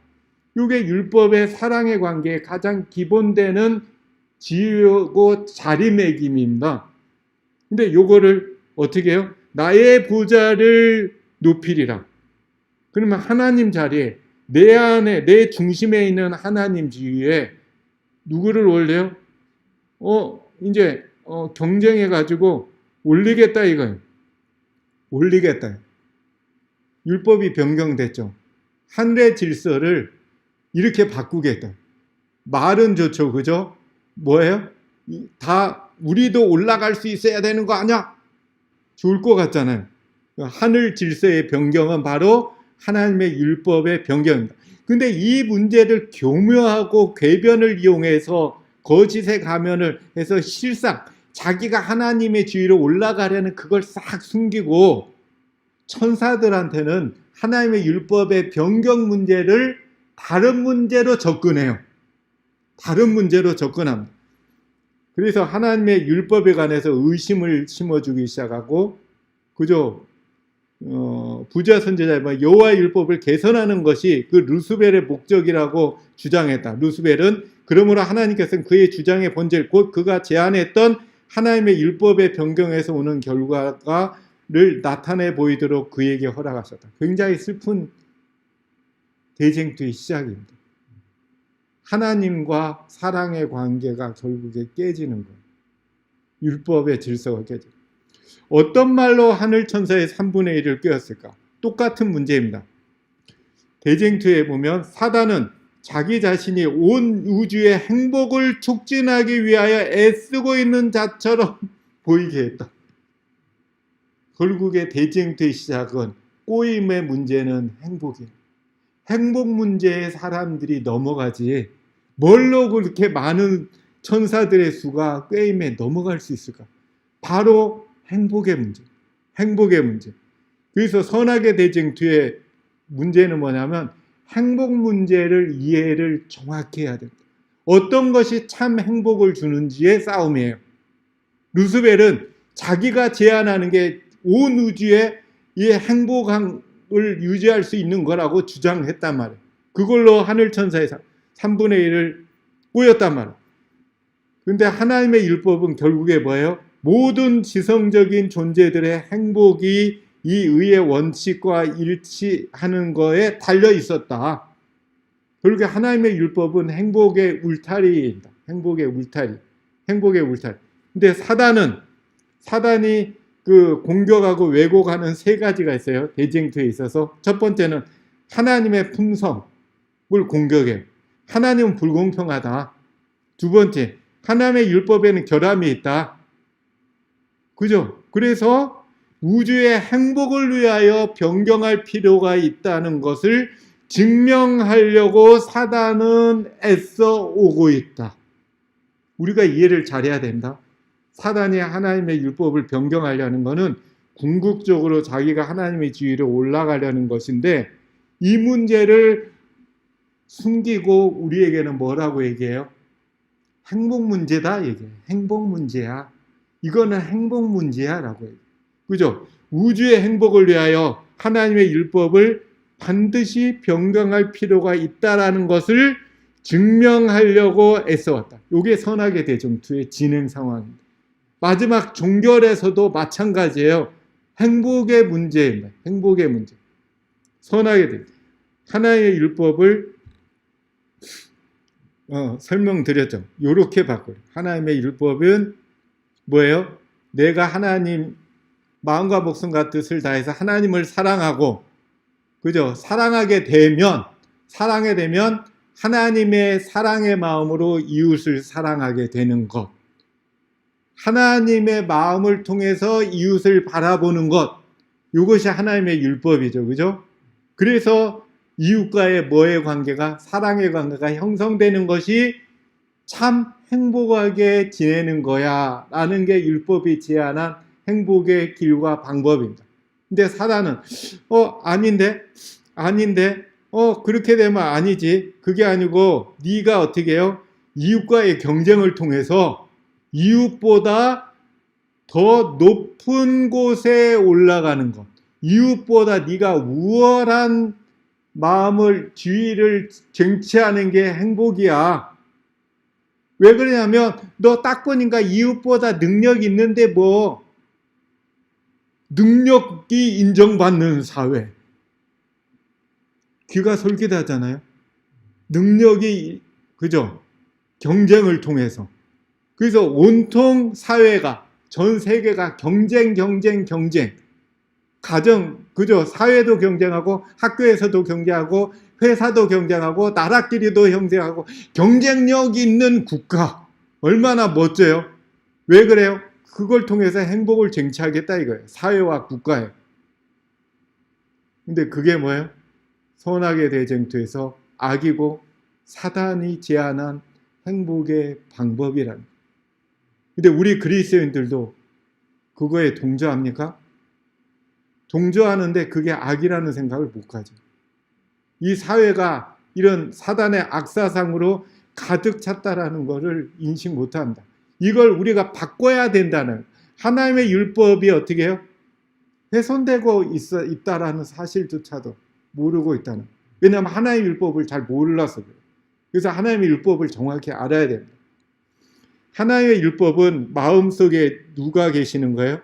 [SPEAKER 1] 이게 율법의 사랑의 관계의 가장 기본되는 지위고 자리매김입니다. 근데 요거를 어떻게 해요? 나의 보좌를 높이리라. 그러면 하나님 자리에, 내 안에, 내 중심에 있는 하나님 지위에 누구를 올려요? 이제 경쟁해가지고 올리겠다 이거예요. 올리겠다. 율법이 변경됐죠. 하늘의 질서를 이렇게 바꾸겠다. 말은 좋죠, 그죠? 뭐예요? 다 우리도 올라갈 수 있어야 되는 거 아니야? 좋을 것 같잖아요. 하늘 질서의 변경은 바로 하나님의 율법의 변경입니다. 근데 이 문제를 교묘하고 궤변을 이용해서 거짓의 가면을 해서 실상 자기가 하나님의 지위로 올라가려는 그걸 싹 숨기고 천사들한테는 하나님의 율법의 변경 문제를 다른 문제로 접근해요. 다른 문제로 접근합니다. 그래서 하나님의 율법에 관해서 의심을 심어주기 시작하고, 그죠? 부자 선지자가 여호와의 율법을 개선하는 것이 그 루스벨의 목적이라고 주장했다. 루스벨은 그러므로 하나님께서는 그의 주장의 본질, 곧 그가 제안했던 하나님의 율법의 변경에서 오는 결과를 나타내 보이도록 그에게 허락하셨다. 굉장히 슬픈 대쟁투의 시작입니다. 하나님과 사랑의 관계가 결국에 깨지는 거예요. 율법의 질서가 깨져요. 어떤 말로 하늘 천사의 3분의 1을 꿰었을까? 똑같은 문제입니다. 대쟁투에 보면 사단은 자기 자신이 온 우주의 행복을 촉진하기 위하여 애쓰고 있는 자처럼 보이게 했다. 결국에 대쟁투의 시작은 꼬임의 문제는 행복이에요. 행복 문제에 사람들이 넘어가지 뭘로 그렇게 많은 천사들의 수가 꾀임에 넘어갈 수 있을까? 바로 행복의 문제. 행복의 문제. 그래서 선악의 대쟁투의 문제는 뭐냐면 행복 문제를 이해를 정확히 해야 됩니다. 어떤 것이 참 행복을 주는지의 싸움이에요. 루스벨은 자기가 제안하는 게 온 우주에 이 행복을 유지할 수 있는 거라고 주장했단 말이에요. 그걸로 하늘 천사의 3분의 1을 꼬였단 말이에요. 근데 하나님의 율법은 결국에 뭐예요? 모든 지성적인 존재들의 행복이 이 의의 원칙과 일치하는 거에 달려 있었다. 결국에 하나님의 율법은 행복의 울타리입니다. 행복의 울타리. 행복의 울타리. 근데 사단이 그 공격하고 왜곡하는 세 가지가 있어요. 대쟁투에 있어서. 첫 번째는 하나님의 품성을 공격해요. 하나님은 불공평하다. 두 번째, 하나님의 율법에는 결함이 있다. 그죠? 그래서 우주의 행복을 위하여 변경할 필요가 있다는 것을 증명하려고 사단은 애써 오고 있다. 우리가 이해를 잘해야 된다. 사단이 하나님의 율법을 변경하려는 것은 궁극적으로 자기가 하나님의 지위로 올라가려는 것인데 이 문제를 숨기고 우리에게는 뭐라고 얘기해요? 행복 문제다 얘기해요. 행복 문제야. 이거는 행복 문제야 라고 해요. 그죠? 우주의 행복을 위하여 하나님의 율법을 반드시 변경할 필요가 있다라는 것을 증명하려고 애써왔다. 이게 선악의 대쟁투의 진행 상황입니다. 마지막 종결에서도 마찬가지예요. 행복의 문제입니다. 행복의 문제. 선악의 대쟁투. 하나님의 율법을 설명드렸죠. 이렇게 바꿔요. 하나님의 율법은 뭐예요? 내가 하나님 마음과 목숨과 뜻을 다해서 하나님을 사랑하고, 그죠? 사랑하게 되면 하나님의 사랑의 마음으로 이웃을 사랑하게 되는 것. 하나님의 마음을 통해서 이웃을 바라보는 것. 이것이 하나님의 율법이죠. 그죠? 그래서 이웃과의 뭐의 관계가, 사랑의 관계가 형성되는 것이 참 행복하게 지내는 거야 라는 게 율법이 제안한 행복의 길과 방법입니다. 근데 사단은 아닌데 그렇게 되면 아니지. 그게 아니고 네가 어떻게 해요? 이웃과의 경쟁을 통해서 이웃보다 더 높은 곳에 올라가는 것, 이웃보다 네가 우월한 마음을, 지위를 쟁취하는 게 행복이야. 왜 그러냐면 너 딱 보니까 이웃보다 능력이 있는데 뭐 능력이 인정받는 사회. 귀가 솔깃하잖아요. 능력이, 그죠? 경쟁을 통해서. 그래서 온통 사회가, 전 세계가 경쟁. 가정, 그죠? 사회도 경쟁하고, 학교에서도 경쟁하고, 회사도 경쟁하고, 나라끼리도 경쟁하고, 경쟁력 있는 국가. 얼마나 멋져요? 왜 그래요? 그걸 통해서 행복을 쟁취하겠다 이거예요. 사회와 국가에. 근데 그게 뭐예요? 선악의 대쟁투에서 악이고 사단이 제안한 행복의 방법이라는. 근데 우리 그리스도인들도 그거에 동조합니까? 동조하는데 그게 악이라는 생각을 못 가져. 이 사회가 이런 사단의 악사상으로 가득 찼다라는 것을 인식 못 합니다. 이걸 우리가 바꿔야 된다는, 하나님의 율법이 어떻게 해요? 훼손되고 있다라는 사실조차도 모르고 있다는. 왜냐하면 하나님의 율법을 잘 몰라서 그래요. 그래서 하나님의 율법을 정확히 알아야 됩니다. 하나님의 율법은 마음속에 누가 계시는 거예요?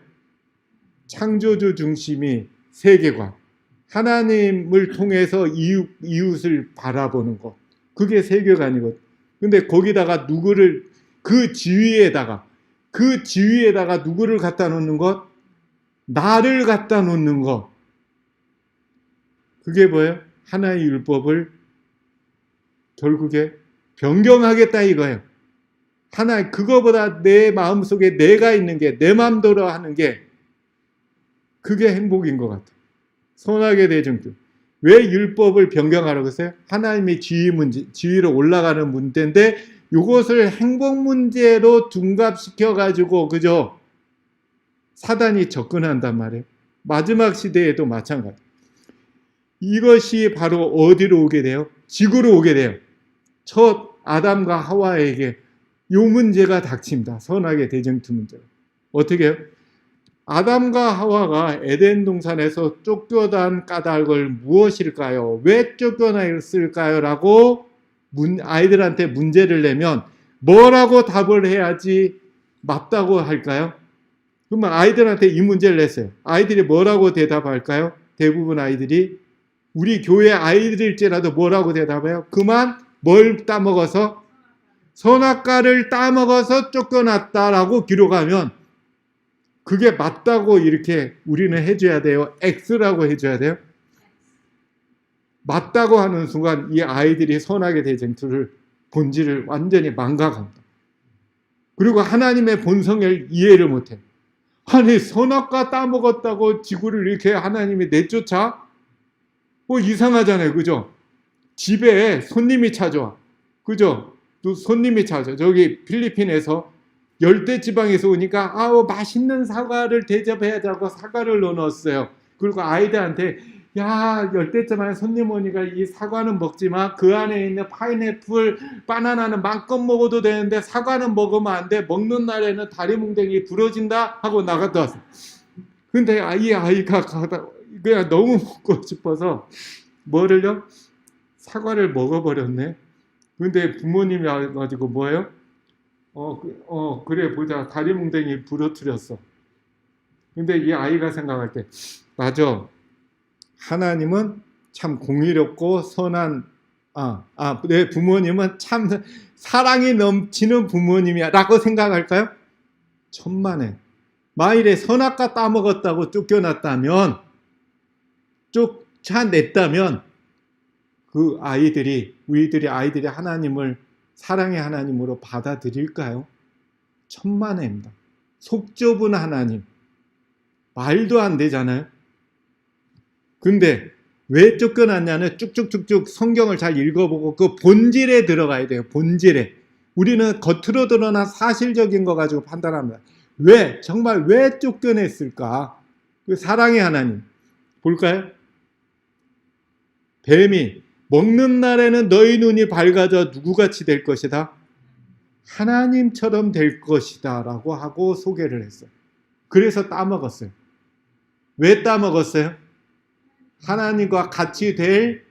[SPEAKER 1] 창조주 중심이 세계관, 하나님을 통해서 이웃을 바라보는 것, 그게 세계관이거든. 근데 거기다가 누구를, 그 지위에다가 누구를 갖다 놓는 것? 나를 갖다 놓는 것. 그게 뭐예요? 하나의 율법을 결국에 변경하겠다 이거예요. 하나, 그거보다 내 마음속에 내가 있는 게, 내 마음대로 하는 게, 그게 행복인 것 같아요. 선악의 대쟁투. 왜 율법을 변경하라고 했어요? 하나님의 지위로 올라가는 문제인데, 이것을 행복 문제로 둔갑시켜가지고, 그죠? 사단이 접근한단 말이에요. 마지막 시대에도 마찬가지. 이것이 바로 어디로 오게 돼요? 지구로 오게 돼요. 첫 아담과 하와에게 이 문제가 닥칩니다. 선악의 대쟁투 문제가. 어떻게 해요? 아담과 하와가 에덴 동산에서 쫓겨난 까닭을 무엇일까요? 왜 쫓겨났을까요? 라고 아이들한테 문제를 내면 뭐라고 답을 해야지 맞다고 할까요? 그러면 아이들한테 이 문제를 냈어요. 아이들이 뭐라고 대답할까요? 대부분 아이들이, 우리 교회 아이들일지라도 뭐라고 대답해요? 그만 뭘 따먹어서? 선악과를 따먹어서 쫓겨났다라고 기록하면 그게 맞다고 이렇게 우리는 해줘야 돼요? X라고 해줘야 돼요? 맞다고 하는 순간 이 아이들이 선악의 대쟁투를, 본질을 완전히 망각합니다. 그리고 하나님의 본성을 이해를 못해요. 아니, 선악과 따먹었다고 지구를 이렇게 하나님이 내쫓아? 이상하잖아요. 그죠? 집에 손님이 찾아와. 그죠? 또 손님이 찾아. 저기 필리핀에서 열대지방에서 오니까 맛있는 사과를 대접해야 되고 사과를 넣어놨어요. 그리고 아이들한테, 야, 열대지방에 손님 오니까 이 사과는 먹지 마. 그 안에 있는 파인애플, 바나나는 마음껏 먹어도 되는데 사과는 먹으면 안 돼. 먹는 날에는 다리 뭉댕이 부러진다 하고 나갔다 왔어요. 근데 이 아이가 그냥 너무 먹고 싶어서 뭐를요? 사과를 먹어버렸네. 근데 부모님이 와가지고 뭐예요? 그래 보자. 다리 뭉댕이 부러뜨렸어. 근데 이 아이가 생각할 때, 맞아. 하나님은 참 공의롭고 선한, 내 부모님은 참 사랑이 넘치는 부모님이야 라고 생각할까요? 천만에. 만일에 선악과 따먹었다고 쫓겨났다면, 쫓아냈다면, 그 우리들이 아이들이 하나님을 사랑의 하나님으로 받아들일까요? 천만에입니다. 속 좁은 하나님. 말도 안 되잖아요. 근데 왜 쫓겨났냐는 쭉쭉쭉쭉 성경을 잘 읽어보고 그 본질에 들어가야 돼요. 본질에. 우리는 겉으로 드러난 사실적인 거 가지고 판단합니다. 정말 왜 쫓겨냈을까? 그 사랑의 하나님. 볼까요? 뱀이 먹는 날에는 너희 눈이 밝아져 누구같이 될 것이다? 하나님처럼 될 것이다 라고 하고 소개를 했어요. 그래서 따먹었어요. 왜 따먹었어요? 하나님과 같이 될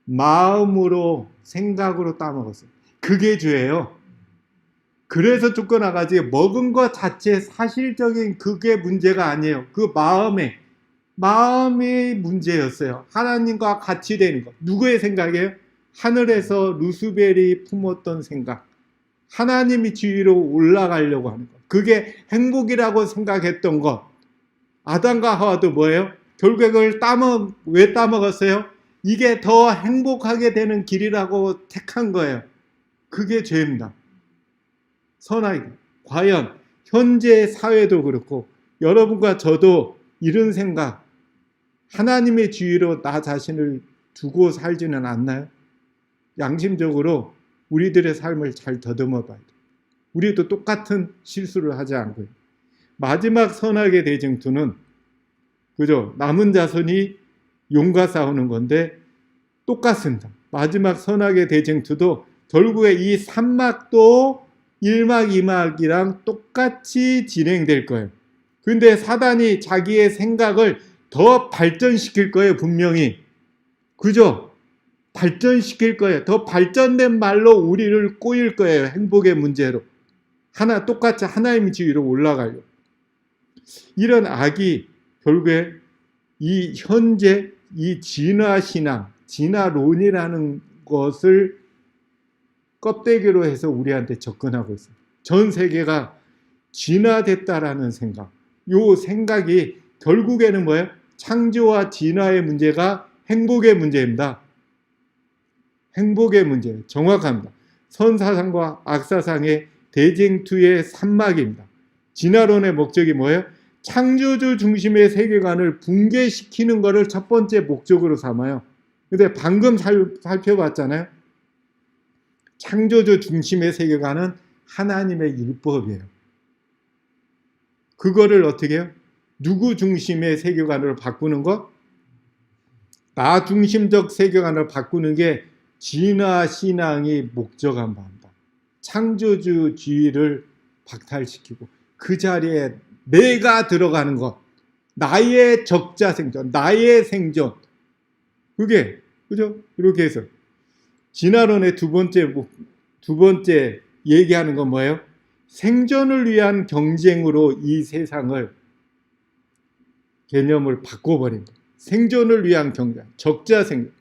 [SPEAKER 1] 마음으로, 생각으로 따먹었어요. 그게 죄예요. 그래서 쫓겨나가지 먹은 것 자체 사실적인 그게 문제가 아니에요. 그 마음이 문제였어요. 하나님과 같이 되는 것. 누구의 생각이에요? 하늘에서 루스벨이 품었던 생각. 하나님의 지위로 올라가려고 하는 것. 그게 행복이라고 생각했던 것. 아담과 하와도 뭐예요? 결국에 그걸 왜 따먹었어요? 이게 더 행복하게 되는 길이라고 택한 거예요. 그게 죄입니다. 선하게. 과연 현재 사회도 그렇고 여러분과 저도 이런 생각, 하나님의 지위로 나 자신을 두고 살지는 않나요? 양심적으로 우리들의 삶을 잘 더듬어 봐야 돼요. 우리도 똑같은 실수를 하지 않고요. 마지막 선악의 대쟁투는 그죠? 남은 자손이 용과 싸우는 건데 똑같습니다. 마지막 선악의 대쟁투도 결국에 이 3막도 1막, 2막이랑 똑같이 진행될 거예요. 근데 사단이 자기의 생각을 더 발전시킬 거예요, 분명히. 그죠? 발전시킬 거예요. 더 발전된 말로 우리를 꼬일 거예요, 행복의 문제로. 똑같이 하나님의 지위로 올라가려고. 이런 악이 결국에 이 현재 이 진화신앙, 진화론이라는 것을 껍데기로 해서 우리한테 접근하고 있습니다. 전 세계가 진화됐다라는 생각. 이 생각이 결국에는 뭐예요? 창조와 진화의 문제가 행복의 문제입니다. 행복의 문제. 정확합니다. 선사상과 악사상의 대쟁투의 3막입니다. 진화론의 목적이 뭐예요? 창조주 중심의 세계관을 붕괴시키는 것을 첫 번째 목적으로 삼아요. 근데 방금 살펴봤잖아요. 창조주 중심의 세계관은 하나님의 율법이에요. 그거를 어떻게 해요? 누구 중심의 세계관으로 바꾸는 것? 나 중심적 세계관을 바꾸는 게 진화 신앙이 목적한 바입니다. 창조주주의를 박탈시키고 그 자리에 내가 들어가는 것, 나의 적자 생존, 나의 생존, 그게 그죠? 이렇게 해서 진화론의 두 번째 얘기하는 건 뭐예요? 생존을 위한 경쟁으로 이 세상을 개념을 바꿔버린 거예요. 생존을 위한 경쟁, 적자 생존.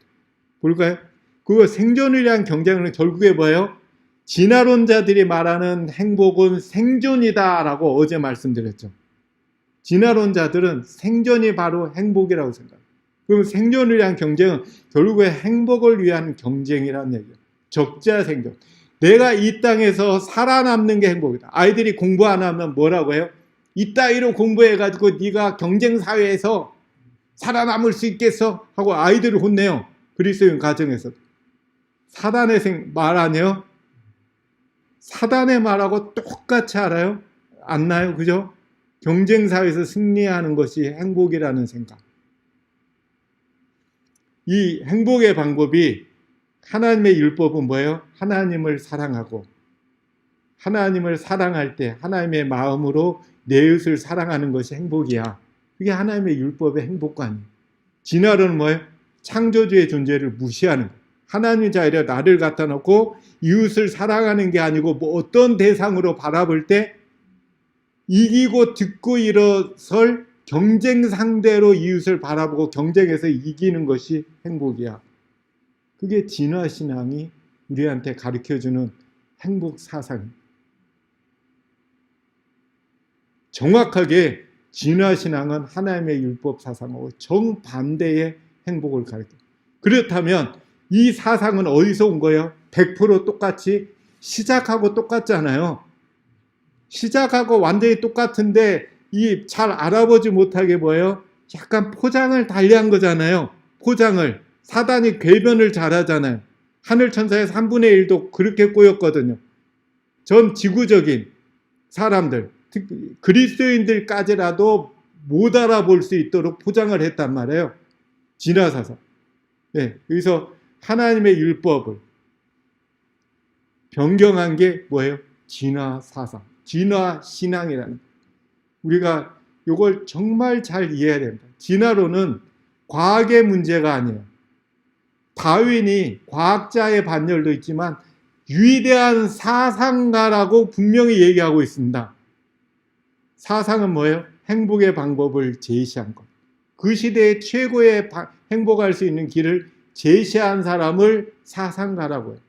[SPEAKER 1] 볼까요? 그거 생존을 위한 경쟁은 결국에 뭐예요? 진화론자들이 말하는 행복은 생존이다라고 어제 말씀드렸죠. 진화론자들은 생존이 바로 행복이라고 생각해요. 그럼 생존을 위한 경쟁은 결국에 행복을 위한 경쟁이라는 얘기예요. 적자 생존. 내가 이 땅에서 살아남는 게 행복이다. 아이들이 공부 안 하면 뭐라고 해요? 이따위로 공부해가지고 네가 경쟁사회에서 살아남을 수 있겠어? 하고 아이들을 혼내요. 그리스도인 가정에서. 사단의 말 아니에요? 사단의 말하고 똑같이 알아요? 안 나요? 그죠? 경쟁사회에서 승리하는 것이 행복이라는 생각. 이 행복의 방법이 하나님의 율법은 뭐예요? 하나님을 사랑하고 하나님을 사랑할 때 하나님의 마음으로 내 이웃을 사랑하는 것이 행복이야. 그게 하나님의 율법의 행복관이에요. 진화론은 뭐예요? 창조주의 존재를 무시하는 거예요. 하나님 자리에 나를 갖다 놓고 이웃을 사랑하는 게 아니고 뭐 어떤 대상으로 바라볼 때 이기고 듣고 일어설 경쟁 상대로 이웃을 바라보고 경쟁에서 이기는 것이 행복이야. 그게 진화신앙이 우리한테 가르쳐주는 행복 사상입니다. 정확하게 진화신앙은 하나님의 율법 사상하고 정반대의 행복을 가르쳐요. 그렇다면 이 사상은 어디서 온 거예요? 100% 똑같이 시작하고 똑같잖아요. 시작하고 완전히 똑같은데 이 잘 알아보지 못하게 뭐예요? 약간 포장을 달리한 거잖아요. 포장을. 사단이 궤변을 잘하잖아요. 하늘천사의 3분의 1도 그렇게 꼬였거든요. 전 지구적인 사람들, 특히 그리스도인들까지라도 못 알아볼 수 있도록 포장을 했단 말이에요. 진화사상. 네, 여기서 하나님의 율법을 변경한 게 뭐예요? 진화사상, 진화신앙이라는. 우리가 이걸 정말 잘 이해해야 됩니다. 진화론은 과학의 문제가 아니에요. 다윈이 과학자의 반열도 있지만 위대한 사상가라고 분명히 얘기하고 있습니다. 사상은 뭐예요? 행복의 방법을 제시한 것. 그 시대의 최고의 행복할 수 있는 길을 제시한 사람을 사상가라고 해요.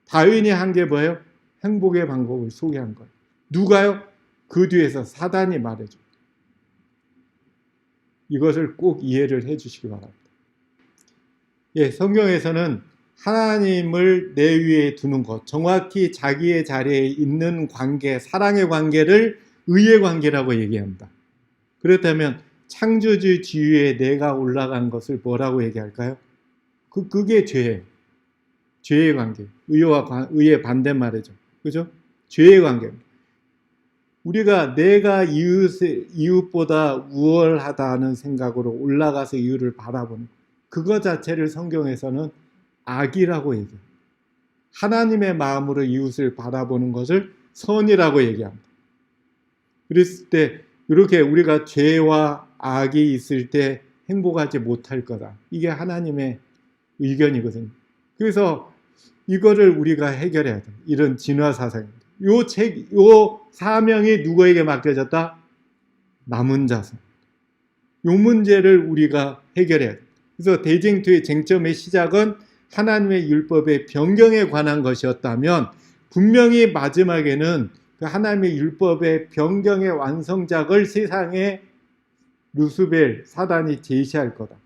[SPEAKER 1] 다윈이 한 게 뭐예요? 행복의 방법을 소개한 거예요. 누가요? 그 뒤에서 사단이 말해줘. 이것을 꼭 이해를 해 주시기 바랍니다. 예, 성경에서는 하나님을 내 위에 두는 것, 정확히 자기의 자리에 있는 관계, 사랑의 관계를 의의 관계라고 얘기합니다. 그렇다면 창조주 지위에 내가 올라간 것을 뭐라고 얘기할까요? 그게 죄예요. 죄의 관계. 의의 반대말이죠. 그죠? 죄의 관계입니다. 우리가 내가 이웃보다 우월하다는 생각으로 올라가서 이웃을 바라보는 그거 자체를 성경에서는 악이라고 얘기해요. 하나님의 마음으로 이웃을 바라보는 것을 선이라고 얘기합니다. 그랬을 때 이렇게 우리가 죄와 악이 있을 때 행복하지 못할 거다. 이게 하나님의 의견이거든요. 그래서 이거를 우리가 해결해야 돼요. 이런 진화 사상입니다. 요 사명이 누구에게 맡겨졌다? 남은 자손. 요 문제를 우리가 해결해야 돼요. 그래서 대쟁투의 쟁점의 시작은 하나님의 율법의 변경에 관한 것이었다면 분명히 마지막에는 그 하나님의 율법의 변경의 완성작을 세상에 루스벨 사단이 제시할 거다.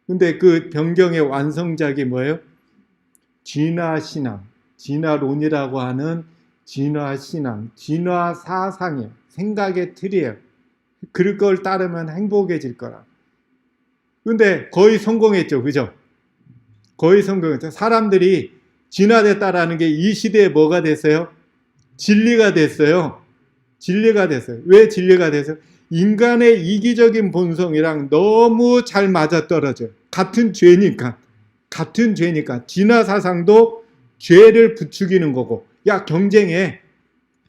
[SPEAKER 1] 근데 그 변경의 완성작이 뭐예요? 진화신앙, 진화론이라고 하는 진화신앙, 진화사상이에요. 생각의 틀이에요. 그걸 따르면 행복해질 거라. 근데 거의 성공했죠. 그죠? 거의 성공했죠. 사람들이 진화됐다라는 게 이 시대에 뭐가 됐어요? 진리가 됐어요. 진리가 됐어요. 왜 진리가 됐어요? 인간의 이기적인 본성이랑 너무 잘 맞아떨어져요. 같은 죄니까. 진화 사상도 죄를 부추기는 거고. 야, 경쟁해.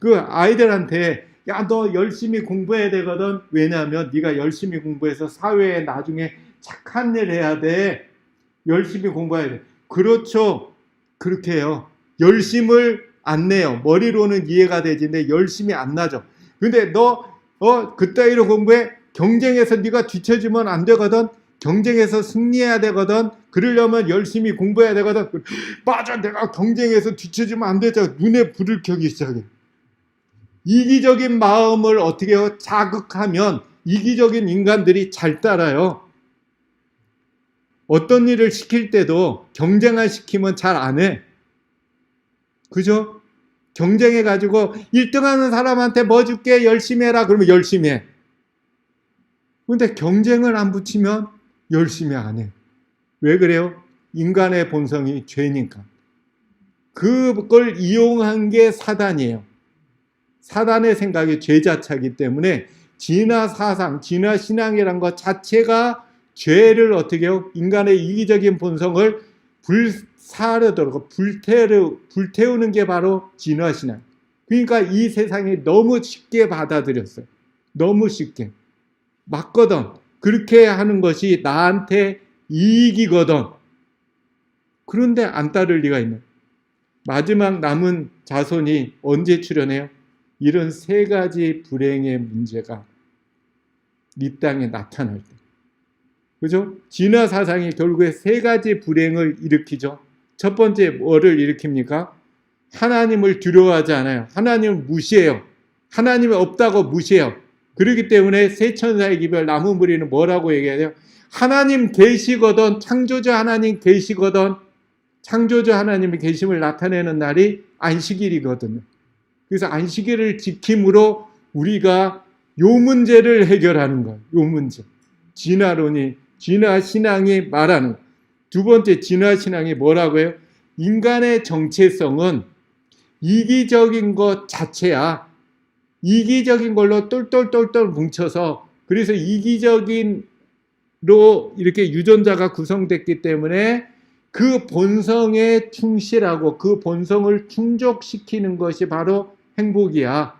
[SPEAKER 1] 그 아이들한테 야, 너 열심히 공부해야 되거든. 왜냐하면 네가 열심히 공부해서 사회에 나중에 착한 일 해야 돼. 열심히 공부해야 돼. 그렇죠. 그렇게 해요. 열심을 안 내요. 머리로는 이해가 되지는데 열심히 안 나죠. 근데 너 그따위로 공부해. 경쟁에서 네가 뒤처지면 안 되거든. 경쟁에서 승리해야 되거든. 그러려면 열심히 공부해야 되거든. 맞아, 내가 경쟁에서 뒤처지면 안 되죠. 눈에 불을 켜기 시작해. 이기적인 마음을 어떻게 해요? 자극하면 이기적인 인간들이 잘 따라요. 어떤 일을 시킬 때도 경쟁을 시키면 잘 안 해. 그죠? 경쟁해가지고 1등하는 사람한테 뭐 줄게 열심히 해라 그러면 열심히 해. 근데 경쟁을 안 붙이면 열심히 안 해. 왜 그래요? 인간의 본성이 죄니까. 그걸 이용한 게 사단이에요. 사단의 생각이 죄자차기 때문에 진화 사상, 진화 신앙이란 것 자체가 죄를 어떻게 해요? 인간의 이기적인 본성을 불사르도록 불태우는 게 바로 진화 신앙. 그러니까 이 세상이 너무 쉽게 받아들였어요. 너무 쉽게. 맞거든. 그렇게 하는 것이 나한테 이익이거든. 그런데 안 따를 리가 있나? 마지막 남은 자손이 언제 출현해요? 이런 세 가지 불행의 문제가 이 땅에 나타날 때. 그죠? 진화 사상이 결국에 세 가지 불행을 일으키죠. 첫 번째 뭐를 일으킵니까? 하나님을 두려워하지 않아요. 하나님을 무시해요. 하나님이 없다고 무시해요. 그렇기 때문에 새 천사의 기별 나무 무리는 뭐라고 얘기해요? 하나님 계시거든. 창조주 하나님 계시거든. 창조주 하나님의 계심을 나타내는 날이 안식일이거든요. 그래서 안식일을 지킴으로 우리가 요 문제를 해결하는 거예요. 요 문제. 진화론이, 진화신앙이 말하는 거예요. 두 번째 진화신앙이 뭐라고 해요? 인간의 정체성은 이기적인 것 자체야. 이기적인 걸로 똘똘똘똘 뭉쳐서 그래서 이기적인로 이렇게 유전자가 구성됐기 때문에 그 본성에 충실하고 그 본성을 충족시키는 것이 바로 행복이야.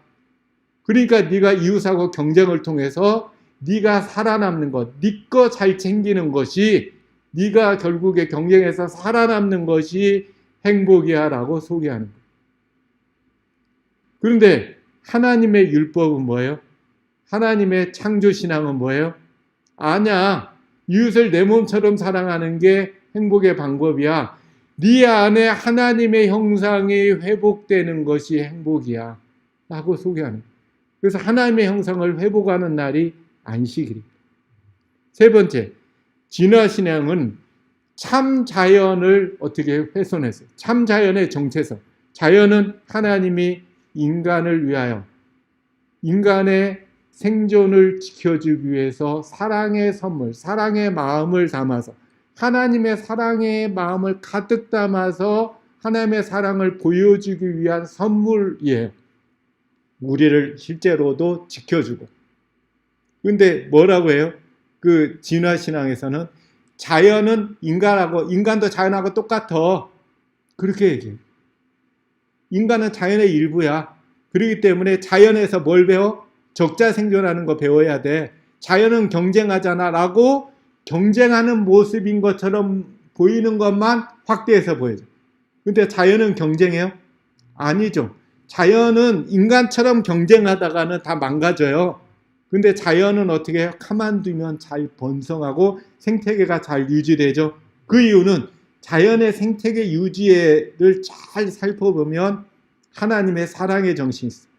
[SPEAKER 1] 그러니까 네가 이웃하고 경쟁을 통해서 네가 살아남는 것, 네 거 잘 챙기는 것이 네가 결국에 경쟁에서 살아남는 것이 행복이야 라고 소개하는 거예요. 그런데 하나님의 율법은 뭐예요? 하나님의 창조신앙은 뭐예요? 아니야. 이웃을 내 몸처럼 사랑하는 게 행복의 방법이야. 네 안에 하나님의 형상이 회복되는 것이 행복이야 라고 소개하는 거예요. 그래서 하나님의 형상을 회복하는 날이 안식일이에요. 세 번째, 진화신앙은 참 자연을 어떻게 훼손했어요? 참 자연의 정체성. 자연은 하나님이 인간을 위하여 인간의 생존을 지켜주기 위해서 사랑의 선물, 사랑의 마음을 담아서 하나님의 사랑의 마음을 가득 담아서 하나님의 사랑을 보여주기 위한 선물이에요. 우리를 실제로도 지켜주고. 근데 뭐라고 해요? 그 진화신앙에서는 자연은 인간도 자연하고 똑같아. 그렇게 얘기해요. 인간은 자연의 일부야. 그렇기 때문에 자연에서 뭘 배워? 적자 생존하는 거 배워야 돼. 자연은 경쟁하잖아 라고 경쟁하는 모습인 것처럼 보이는 것만 확대해서 보여줘. 근데 자연은 경쟁해요? 아니죠. 자연은 인간처럼 경쟁하다가는 다 망가져요. 근데 자연은 어떻게 해요? 가만두면 잘 번성하고 생태계가 잘 유지되죠. 그 이유는 자연의 생태계 유지를 잘 살펴보면 하나님의 사랑의 정신이 있어요.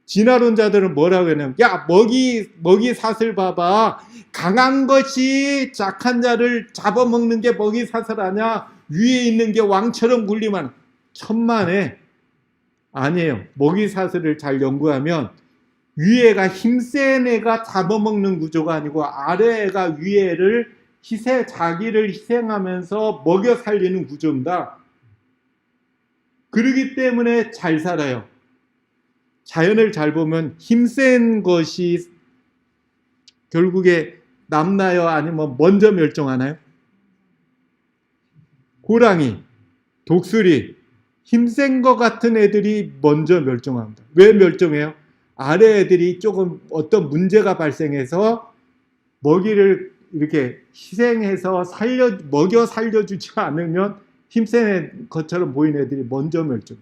[SPEAKER 1] 진화론자들은 뭐라고 하냐면, 야, 먹이 사슬 봐봐. 강한 것이 약한 자를 잡아먹는 게 먹이 사슬 아냐? 위에 있는 게 왕처럼 굴리면 천만에. 아니에요. 먹이 사슬을 잘 연구하면 위에가 힘센 애가 잡아먹는 구조가 아니고 아래가 위에를 자기를 희생하면서 먹여 살리는 구조입니다. 그러기 때문에 잘 살아요. 자연을 잘 보면 힘센 것이 결국에 남나요? 아니면 먼저 멸종하나요? 호랑이, 독수리, 힘센 것 같은 애들이 먼저 멸종합니다. 왜 멸종해요? 아래 애들이 조금 어떤 문제가 발생해서 먹이를 이렇게 희생해서 먹여 살려주지 않으면 힘센 것처럼 보이는 애들이 먼저 멸종.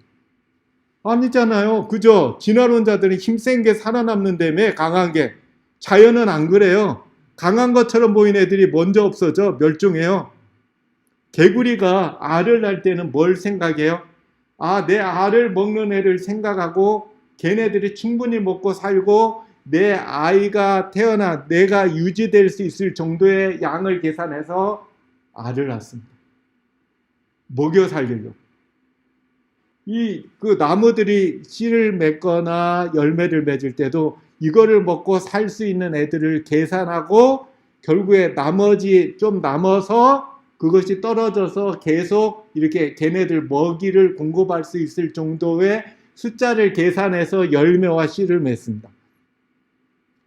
[SPEAKER 1] 아니잖아요. 그죠? 진화론자들은 힘센 게 살아남는다며, 강한 게. 자연은 안 그래요. 강한 것처럼 보이는 애들이 먼저 없어져, 멸종해요. 개구리가 알을 낳을 때는 뭘 생각해요? 아, 내 알을 먹는 애를 생각하고 걔네들이 충분히 먹고 살고 내 아이가 태어나 내가 유지될 수 있을 정도의 양을 계산해서 알을 낳습니다. 먹여 살리려고. 그 나무들이 씨를 맺거나 열매를 맺을 때도 이거를 먹고 살 수 있는 애들을 계산하고 결국에 나머지 좀 남아서 그것이 떨어져서 계속 이렇게 걔네들 먹이를 공급할 수 있을 정도의 숫자를 계산해서 열매와 씨를 맺습니다.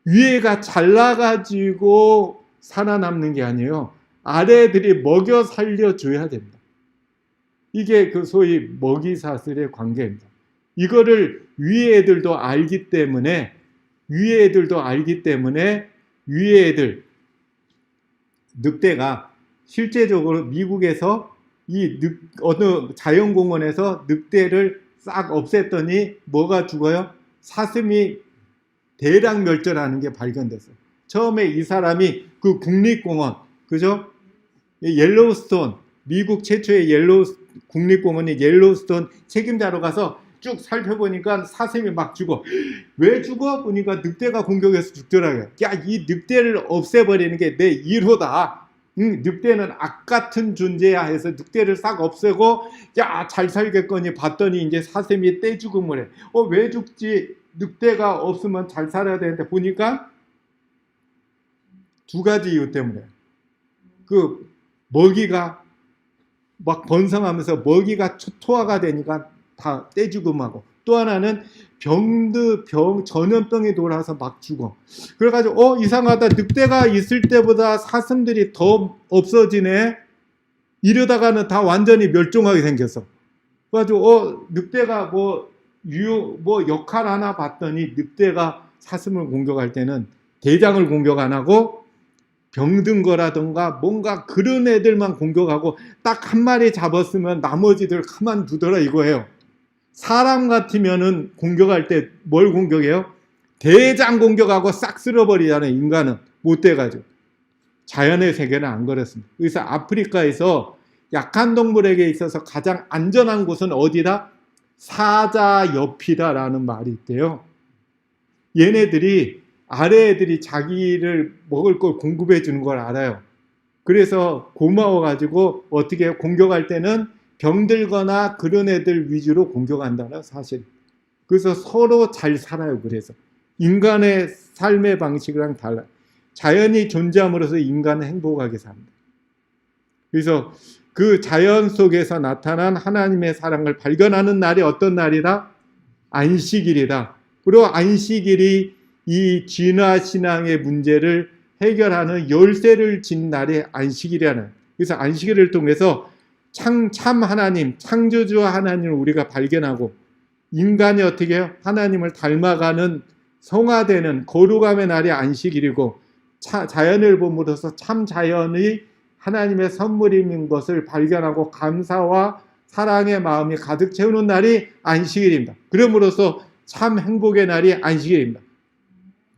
[SPEAKER 1] 위에가 잘나가지고 살아남는 게 아니에요. 아래들이 먹여 살려줘야 됩니다. 이게 그 소위 먹이 사슬의 관계입니다. 이거를 위에 애들도 알기 때문에 위에 늑대가 실제적으로 미국에서 어느 자연공원에서 늑대를 싹 없앴더니 뭐가 죽어요? 사슴이 대량 멸절하는 게 발견됐어요. 처음에 이 사람이 그 국립공원, 그죠? 옐로우스톤, 미국 최초의 국립공원이 옐로우스톤 책임자로 가서 쭉 살펴보니까 사슴이 막 죽어. 왜 죽어? 보니까 늑대가 공격해서 죽더라고요. 야, 이 늑대를 없애버리는 게 내 1호다. 늑대는 악 같은 존재야 해서 늑대를 싹 없애고 야, 잘 살겠거니 봤더니 이제 사슴이 떼죽음을 해. 왜 죽지? 늑대가 없으면 잘 살아야 되는데 보니까 두 가지 이유 때문에 그 먹이가 막 번성하면서 먹이가 초토화가 되니까 다 떼죽음하고 또 하나는 전염병이 돌아서 막 죽어. 그래가지고 이상하다. 늑대가 있을 때보다 사슴들이 더 없어지네. 이러다가는 다 완전히 멸종하게 생겼어. 그래가지고 늑대가 뭐 역할 하나 봤더니 늑대가 사슴을 공격할 때는 대장을 공격 안 하고 병든 거라던가 뭔가 그런 애들만 공격하고 딱 한 마리 잡았으면 나머지들 가만두더라 이거예요. 사람 같으면은 공격할 때 뭘 공격해요? 대장 공격하고 싹 쓸어버리잖아요. 인간은 못 돼가지고. 자연의 세계는 안 그렇습니다. 그래서 아프리카에서 약한 동물에게 있어서 가장 안전한 곳은 어디다? 사자 옆이다라는 말이 있대요. 얘네들이 아래 애들이 자기를 먹을 걸 공급해 주는 걸 알아요. 그래서 고마워가지고 어떻게 공격할 때는 병들거나 그런 애들 위주로 공격한다는 사실. 그래서 서로 잘 살아요. 그래서 인간의 삶의 방식이랑 달라요. 자연이 존재함으로써 인간은 행복하게 삽니다. 그래서 그 자연 속에서 나타난 하나님의 사랑을 발견하는 날이 어떤 날이다? 안식일이다. 그리고 안식일이 이 진화 신앙의 문제를 해결하는 열쇠를 진 날이 안식일이라는. 그래서 안식일을 통해서 참 하나님, 창조주 하나님을 우리가 발견하고 인간이 어떻게 해요? 하나님을 닮아가는 성화되는 거룩함의 날이 안식일이고 자연을 봄으로써 참 자연의 하나님의 선물인 것을 발견하고 감사와 사랑의 마음이 가득 채우는 날이 안식일입니다. 그럼으로써 참 행복의 날이 안식일입니다.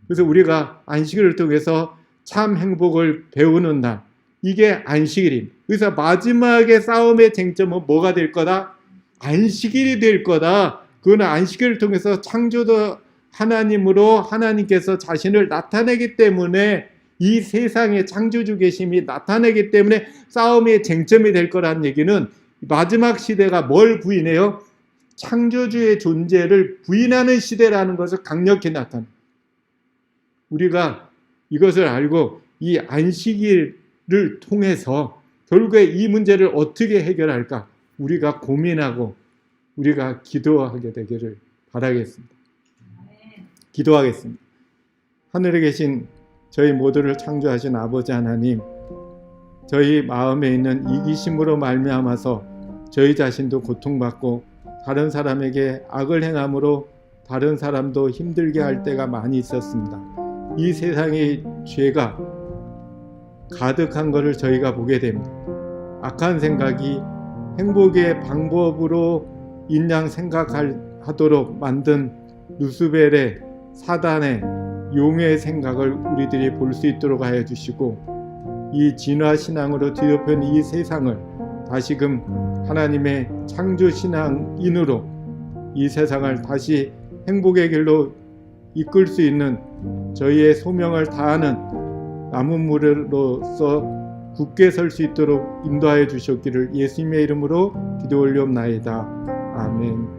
[SPEAKER 1] 그래서 우리가 안식일을 통해서 참 행복을 배우는 날, 이게 안식일입니다. 그래서 마지막에 싸움의 쟁점은 뭐가 될 거다? 안식일이 될 거다. 그거는 안식일을 통해서 창조주 하나님으로 하나님께서 자신을 나타내기 때문에 이 세상에 창조주 계심이 나타내기 때문에 싸움의 쟁점이 될 거라는 얘기는 마지막 시대가 뭘 부인해요? 창조주의 존재를 부인하는 시대라는 것을 강력히 나타냅니다. 우리가 이것을 알고 이 안식일을 통해서 결국에 이 문제를 어떻게 해결할까? 우리가 고민하고 우리가 기도하게 되기를 바라겠습니다. 기도하겠습니다. 하늘에 계신 저희 모두를 창조하신 아버지 하나님, 저희 마음에 있는 이기심으로 말미암아서 저희 자신도 고통받고 다른 사람에게 악을 행함으로 다른 사람도 힘들게 할 때가 많이 있었습니다. 이 세상의 죄가 가득한 것을 저희가 보게 됩니다. 악한 생각이 행복의 방법으로 인양 생각하도록 만든 루스벨의 사단의 용의 생각을 우리들이 볼 수 있도록 하여 주시고, 이 진화신앙으로 뒤덮인 이 세상을 다시금 하나님의 창조신앙인으로 이 세상을 다시 행복의 길로 이끌 수 있는 저희의 소명을 다하는 남은 무리로서 굳게 설 수 있도록 인도하여 주셨기를 예수님의 이름으로 기도 올리옵나이다. 아멘.